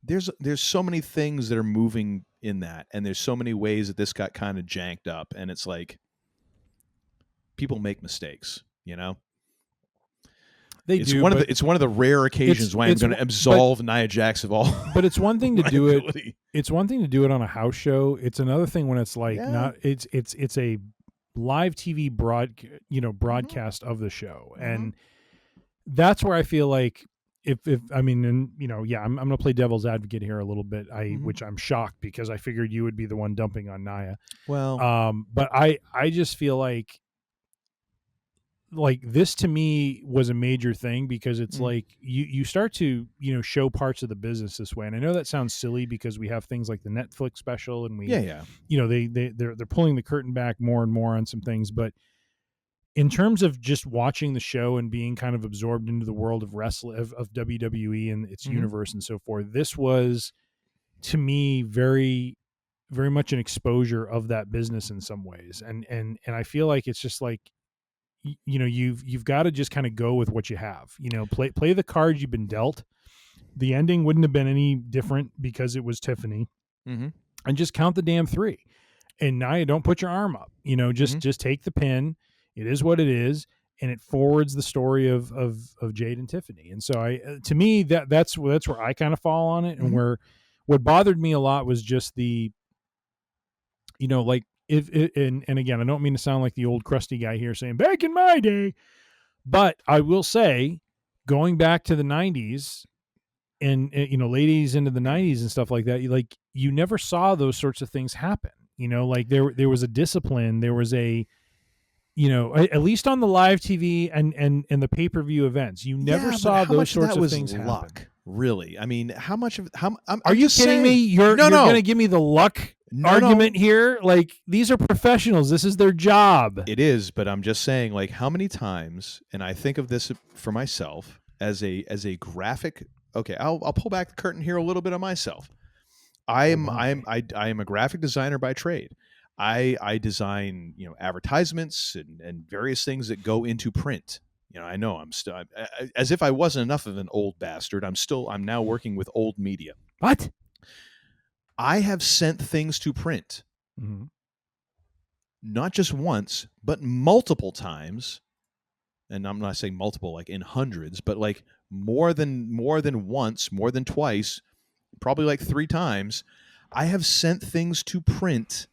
Speaker 2: there's so many things that are moving in that, and there's so many ways that this got kind of janked up, and it's like people make mistakes, It's one of the rare occasions why I'm going to absolve Nia Jax of all.
Speaker 7: But it's one thing to do it. It's one thing to do it on a house show. It's another thing when it's like not. It's a live TV broadcast of the show, and that's where I feel like I'm going to play devil's advocate here a little bit. Which I'm shocked because I figured you would be the one dumping on Nia.
Speaker 2: Well,
Speaker 7: but I just feel like this to me was a major thing because it's like you start to show parts of the business this way, and I know that sounds silly because we have things like the Netflix special and they're pulling the curtain back more and more on some things, but in terms of just watching the show and being kind of absorbed into the world of wrestling of WWE and its universe and so forth, this was to me very very much an exposure of that business in some ways, and I feel like it's just like you've got to just kind of go with what you have, play the cards you've been dealt. The ending wouldn't have been any different because it was Tiffany, and just count the damn 3. And Nia, don't put your arm up, just take the pin. It is what it is. And it forwards the story of Jade and Tiffany. And so to me, that's where I kind of fall on it. And where what bothered me a lot was just the, like, and again, I don't mean to sound like the old crusty guy here saying back in my day, but I will say going back to the 90s and ladies into the 90s and stuff like that, you never saw those sorts of things happen. Like there was a discipline, there was a, at least on the live TV and the pay-per-view events, you never saw those sorts of things happen.
Speaker 2: Really? I mean, how much of how?
Speaker 7: Are you kidding me? You're going to give me the luck argument here. Like, these are professionals. This is their job.
Speaker 2: It is, but I'm just saying, like, how many times, and I think of this for myself as a graphic. Okay, I'll pull back the curtain here a little bit on myself. I am a graphic designer by trade. I design, advertisements and various things that go into print. I know I'm still, as if I wasn't enough of an old bastard. I'm now working with old media.
Speaker 7: What?
Speaker 2: I have sent things to print, not just once, but multiple times. And I'm not saying multiple, like in hundreds, but like more than once, more than twice, probably like 3 times. I have sent things to print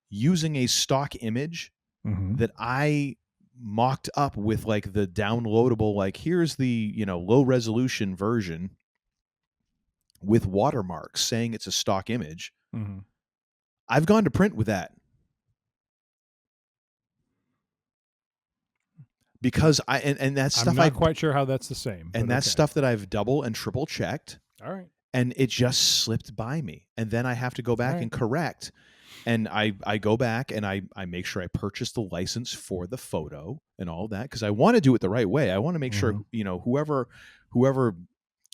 Speaker 2: using a stock image that I mocked up with like the downloadable, like here's the, low resolution version with watermarks saying it's a stock image. I've gone to print with that. Because and that's stuff
Speaker 7: I'm not quite sure how that's the same.
Speaker 2: And that's stuff that I've double and triple checked.
Speaker 7: All right.
Speaker 2: And it just slipped by me. And then I have to go back and correct. And I go back and I make sure I purchase the license for the photo and all that, because I want to do it the right way. I want to make sure, whoever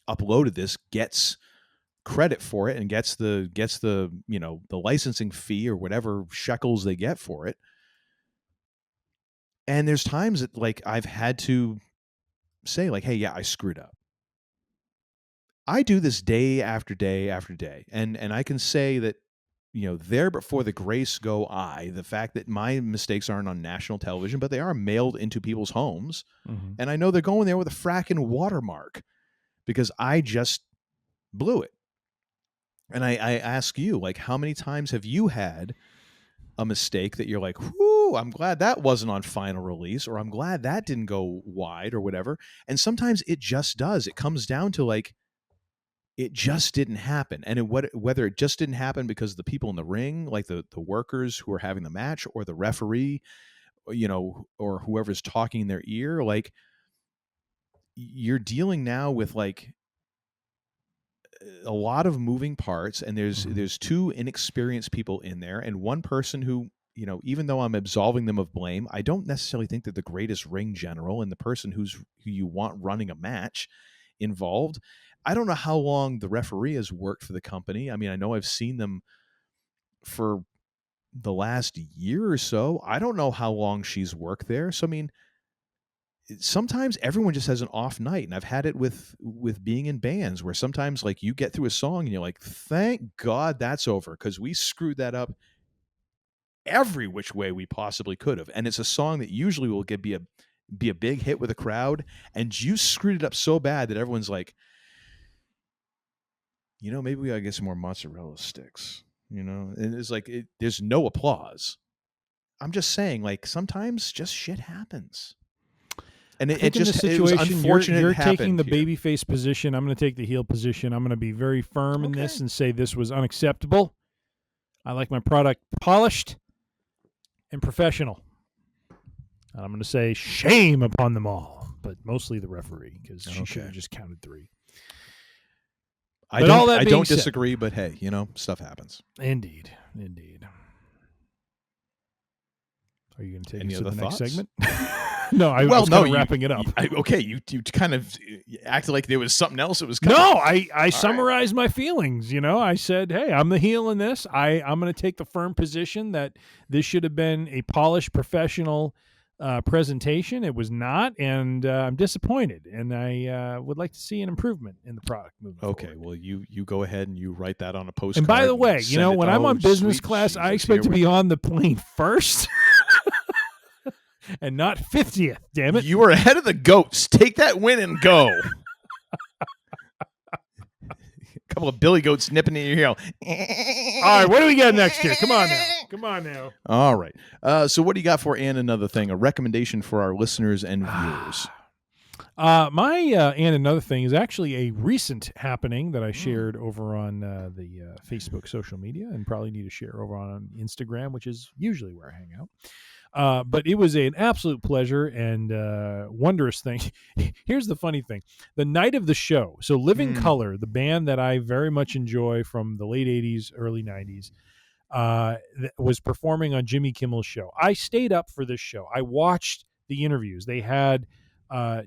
Speaker 2: uploaded this gets credit for it and gets the the licensing fee or whatever shekels they get for it. And there's times that like I've had to say like, hey, yeah, I screwed up. I do this day after day after day. And I can say that, there before the grace go I, the fact that my mistakes aren't on national television, but they are mailed into people's homes. And I know they're going there with a fracking watermark because I just blew it. And I ask you, like, how many times have you had a mistake that you're like, whoo, I'm glad that wasn't on final release, or I'm glad that didn't go wide or whatever. And sometimes it just does. It comes down to like, it just didn't happen. And whether it just didn't happen because the people in the ring, like the workers who are having the match, or the referee, or whoever's talking in their ear, like you're dealing now with like a lot of moving parts, and there's 2 inexperienced people in there, and one person who, even though I'm absolving them of blame, I don't necessarily think they're the greatest ring general, and the person who you want running a match involved. I don't know how long the referee has worked for the company. I mean, I know I've seen them for the last year or so. I don't know how long she's worked there. So, I mean, sometimes everyone just has an off night, and I've had it with being in bands where sometimes like you get through a song and you're like, thank God that's over, because we screwed that up every which way we possibly could have. And it's a song that usually will be a big hit with a crowd, and you screwed it up so bad that everyone's like, maybe we gotta get some more mozzarella sticks, and it's like there's no applause. I'm just saying, like, sometimes just shit happens. And it just, it was unfortunate.
Speaker 7: You're taking the babyface position. I'm going to take the heel position. I'm going to be very firm in this and say this was unacceptable. I like my product polished and professional. And I'm going to say shame upon them all, but mostly the referee, because she should have just counted 3.
Speaker 2: I don't disagree, but hey, stuff happens.
Speaker 7: Indeed. Are you going to take us to the next segment? No, I was wrapping it up.
Speaker 2: You kind of acted like there was something else that was coming.
Speaker 7: No, I summarized my feelings. I said, hey, I'm the heel in this. I'm going to take the firm position that this should have been a polished, professional presentation. It was not, and I'm disappointed, and I would like to see an improvement in the product moving forward.
Speaker 2: Well, you go ahead and you write that on a postcard.
Speaker 7: And by the way, when I'm on business class, I expect to be on the plane first. And not 50th, damn it.
Speaker 2: You were ahead of the goats. Take that win and go. A couple of billy goats nipping in your heel.
Speaker 7: All right, what do we got next here? Come on now.
Speaker 2: All right. So what do you got for And Another Thing? A recommendation for our listeners and viewers.
Speaker 7: My And Another Thing is actually a recent happening that I shared over on the Facebook social media, and probably need to share over on Instagram, which is usually where I hang out. But it was an absolute pleasure and wondrous thing. Here's the funny thing. The night of the show, so Living Color, the band that I very much enjoy from the late 80s, early 90s, was performing on Jimmy Kimmel's show. I stayed up for this show. I watched the interviews. They had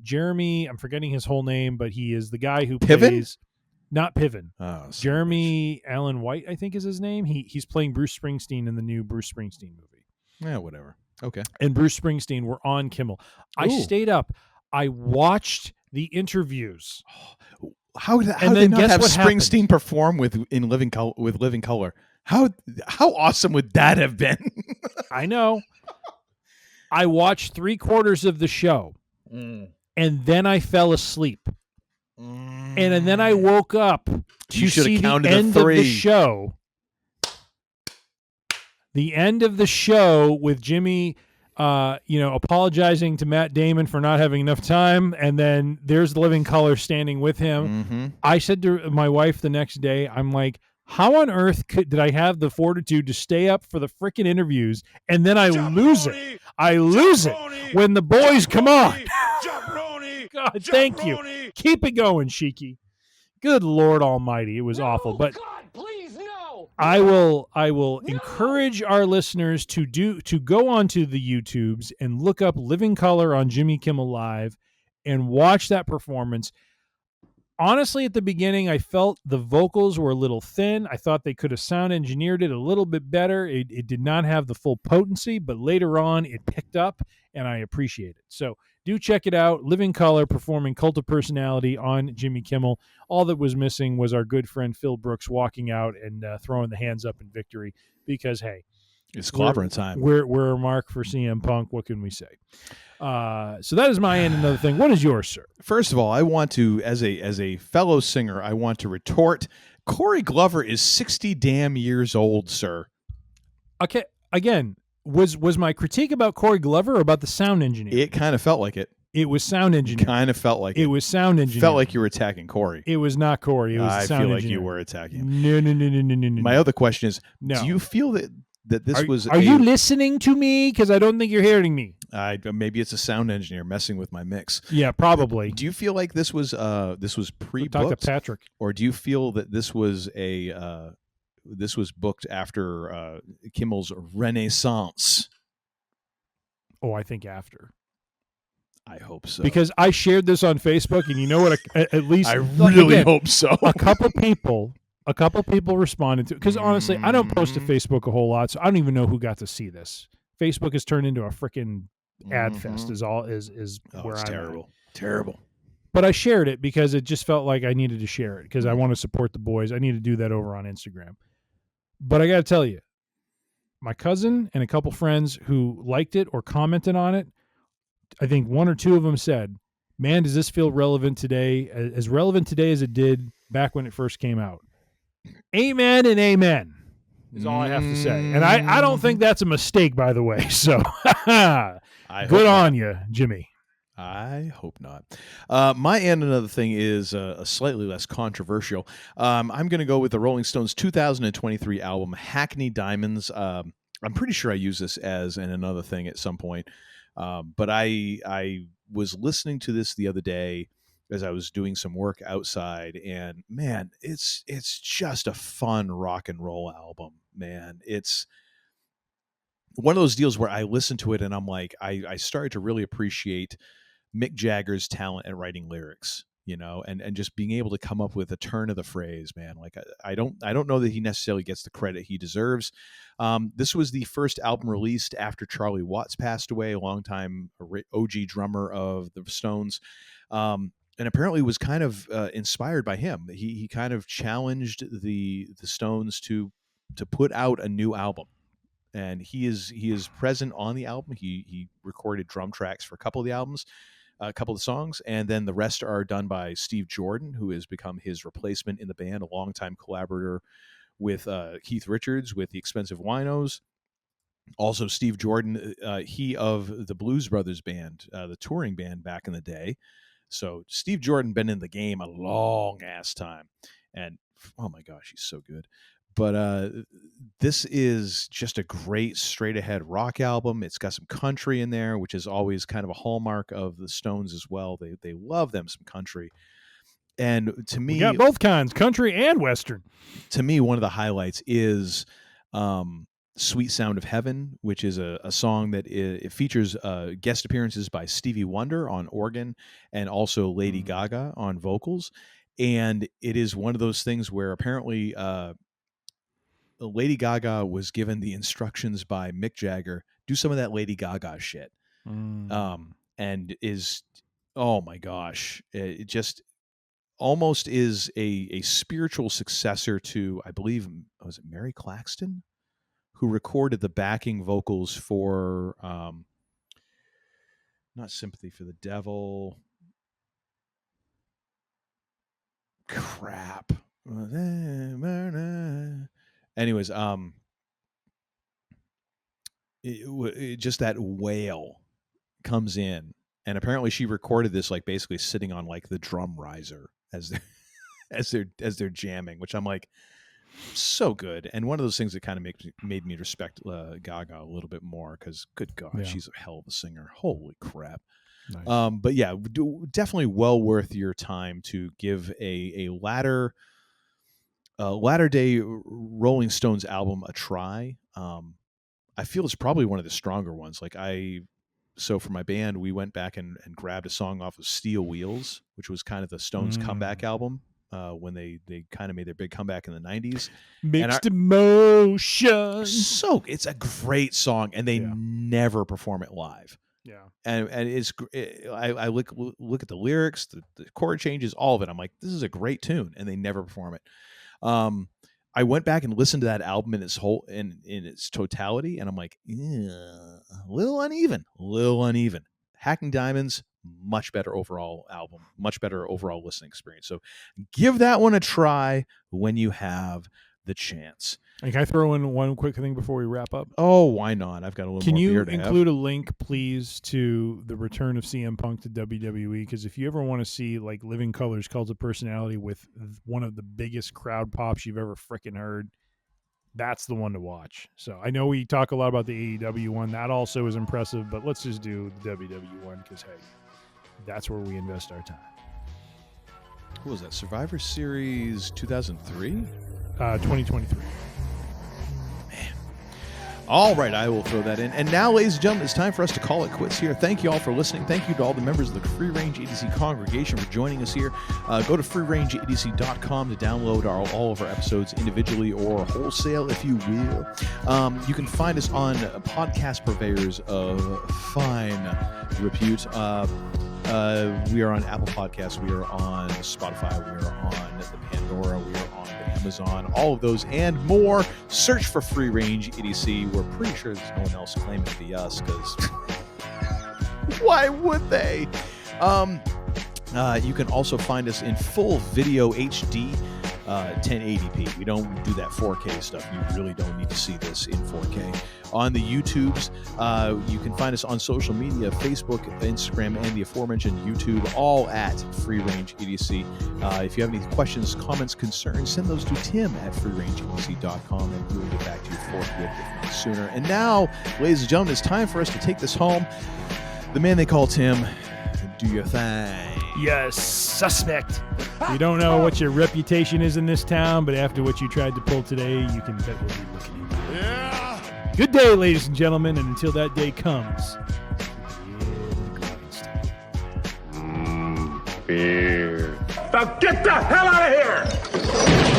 Speaker 7: Jeremy, I'm forgetting his whole name, but he is the guy who plays... Not Piven.
Speaker 2: Oh,
Speaker 7: Jeremy Allen White, I think is his name. He's playing Bruce Springsteen in the new Bruce Springsteen movie.
Speaker 2: Yeah, whatever. Okay.
Speaker 7: And Bruce Springsteen were on Kimmel. I stayed up. I watched the interviews.
Speaker 2: How did they not have Springsteen perform with Living Color? How awesome would that have been?
Speaker 7: I know. I watched 3/4 of the show, and then I fell asleep. And then I woke up to see the end of the show. The end of the show with Jimmy, apologizing to Matt Damon for not having enough time, and then there's Living Color standing with him.
Speaker 2: Mm-hmm.
Speaker 7: I said to my wife the next day, I'm like, how on earth did I have the fortitude to stay up for the freaking interviews, and then I lose it? I lose it when the boys come on. God, thank you. Keep it going, Sheiky. Good Lord Almighty, it was awful. But
Speaker 3: God, please, no.
Speaker 7: I will encourage our listeners to go onto the YouTubes and look up Living Color on Jimmy Kimmel Live and watch that performance. Honestly, at the beginning, I felt the vocals were a little thin. I thought they could have sound engineered it a little bit better. It did not have the full potency, but later on it picked up, and I appreciate it. So do check it out. Living Color performing Cult of Personality on Jimmy Kimmel. All that was missing was our good friend Phil Brooks walking out and throwing the hands up in victory because, hey,
Speaker 2: it's clobbering time.
Speaker 7: We're a mark for CM Punk. What can we say? So that is my end. Another thing. What is yours, sir?
Speaker 2: First of all, I want to, as a fellow singer, I want to retort. Corey Glover is 60 damn years old, sir.
Speaker 7: Okay. Again, was my critique about Corey Glover or about the sound engineer?
Speaker 2: It kind of felt like it.
Speaker 7: It was sound engineer.
Speaker 2: Kind of felt like
Speaker 7: it. It was sound engineer.
Speaker 2: Felt like you were attacking Corey.
Speaker 7: It was not Corey. It was the sound engineer.
Speaker 2: I feel like you were attacking him.
Speaker 7: No.
Speaker 2: My other question is,
Speaker 7: no.
Speaker 2: Do you feel that this was...
Speaker 7: Are you listening to me? Because I don't think you're hearing me.
Speaker 2: Maybe it's a sound engineer messing with my mix.
Speaker 7: Yeah, probably.
Speaker 2: Do you feel like this was pre-booked?
Speaker 7: Talk to Patrick.
Speaker 2: Or do you feel that this was this was booked after Kimmel's Renaissance?
Speaker 7: Oh, I think after.
Speaker 2: I hope so.
Speaker 7: Because I shared this on Facebook, and you know what? At least
Speaker 2: I really hope so.
Speaker 7: A couple people responded to it. Because honestly, I don't post to Facebook a whole lot, so I don't even know who got to see this. Facebook has turned into a freaking ad fest. Is where
Speaker 2: it's
Speaker 7: I'm
Speaker 2: terrible.
Speaker 7: at.
Speaker 2: Terrible.
Speaker 7: But I shared it because it just felt like I needed to share it because I want to support the boys. I need to do that over on Instagram. But I got to tell you, my cousin and a couple friends who liked it or commented on it, I think one or two of them said, man, does this feel relevant today, as relevant today as it did back when it first came out? Amen and amen is all I have to say. And I don't think that's a mistake, by the way. So good on you, Jimmy.
Speaker 2: I hope not. My and another thing is a slightly less controversial. I'm going to go with the Rolling Stones' 2023 album, Hackney Diamonds. I'm pretty sure I used this as another thing at some point. But I was listening to this the other day as I was doing some work outside, and man, it's just a fun rock and roll album, man. It's one of those deals where I listen to it and I'm like, I started to really appreciate Mick Jagger's talent at writing lyrics, and just being able to come up with a turn of the phrase, man. Like I don't know that he necessarily gets the credit he deserves. This was the first album released after Charlie Watts passed away, a longtime OG drummer of the Stones. And apparently was kind of inspired by him. He kind of challenged the Stones to put out a new album. And he is present on the album. He recorded drum tracks for a couple of the albums, a couple of songs, and then the rest are done by Steve Jordan, who has become his replacement in the band, a longtime collaborator with Keith Richards with the Expensive Winos. Also, Steve Jordan, he of the Blues Brothers band, the touring band back in the day. So Steve Jordan been in the game a long ass time, and oh my gosh, he's so good. But this is just a great straight ahead rock album. It's got some country in there, which is always kind of a hallmark of the Stones as well. They love them some country. And to me,
Speaker 7: we got both kinds, country and Western.
Speaker 2: To me, one of the highlights is Sweet Sound of Heaven, which is a song that it features guest appearances by Stevie Wonder on organ and also Lady Gaga on vocals. And it is one of those things where apparently Lady Gaga was given the instructions by Mick Jagger, do some of that Lady Gaga shit. And is, oh my gosh, it just almost is a spiritual successor to, I believe, was it Mary Claxton, who recorded the backing vocals for not Sympathy for the Devil. Crap. Anyways, just that wail comes in, and apparently she recorded this like basically sitting on like the drum riser as they're jamming, which I'm like, so good. And one of those things that kind of made me respect Gaga a little bit more, because good God, she's a hell of a singer. Holy crap.
Speaker 7: Nice.
Speaker 2: But yeah, definitely well worth your time to give a latter day Rolling Stones album a try. I feel it's probably one of the stronger ones. So for my band, we went back and grabbed a song off of Steel Wheels, which was kind of the Stones comeback album when they kind of made their big comeback in the 90s.
Speaker 7: Mixed Emotion.
Speaker 2: So it's a great song, and they never perform it live.
Speaker 7: Yeah,
Speaker 2: and I look at the lyrics, the chord changes, all of it. I'm like, this is a great tune, and they never perform it. I went back and listened to that album in its whole in its totality, and I'm like, a little uneven. Hacking Diamonds, much better overall album, much better overall listening experience. So give that one a try when you have the chance.
Speaker 7: And can I throw in one quick thing before we wrap up?
Speaker 2: Oh, why not? I've got a little more beer to have.
Speaker 7: Can you include a link, please, to the return of CM Punk to WWE? Because if you ever want to see like Living Colors, Cult of Personality with one of the biggest crowd pops you've ever freaking heard, that's the one to watch. So I know we talk a lot about the AEW one. That also is impressive, but let's just do the WWE one because, hey, that's where we invest our time.
Speaker 2: What was that? Survivor Series 2003?
Speaker 7: 2023.
Speaker 2: All right, I will throw that in. And now, ladies and gentlemen, it's time for us to call it quits here. Thank you all for listening. Thank you to all the members of the Free Range EDC congregation for joining us here. Go to freerangeedc.com to download all of our episodes individually or wholesale, if you will. You can find us on podcast purveyors of fine repute. We are on Apple Podcasts. We are on Spotify. We are on the Pandora. We are on Amazon. All of those and more. Search for Free Range EDC. We're pretty sure there's no one else claiming to be us, because why would they? You can also find us in full video HD 1080p. We don't do that 4K stuff. You really don't need to see this in 4K. On the YouTubes, you can find us on social media, Facebook, Instagram, and the aforementioned YouTube, all at Free Range EDC. If you have any questions, comments, concerns, send those to Tim at freerangeedc.com, and we will get back to you forthwith, if not sooner. And now, ladies and gentlemen, it's time for us to take this home. The man they call Tim, do your thing.
Speaker 7: Yes, suspect. You don't know what your reputation is in this town, but after what you tried to pull today, you can bet we'll be looking at you. Yeah. Good day, ladies and gentlemen, and until that day comes,
Speaker 4: beer. Now get the hell out of here!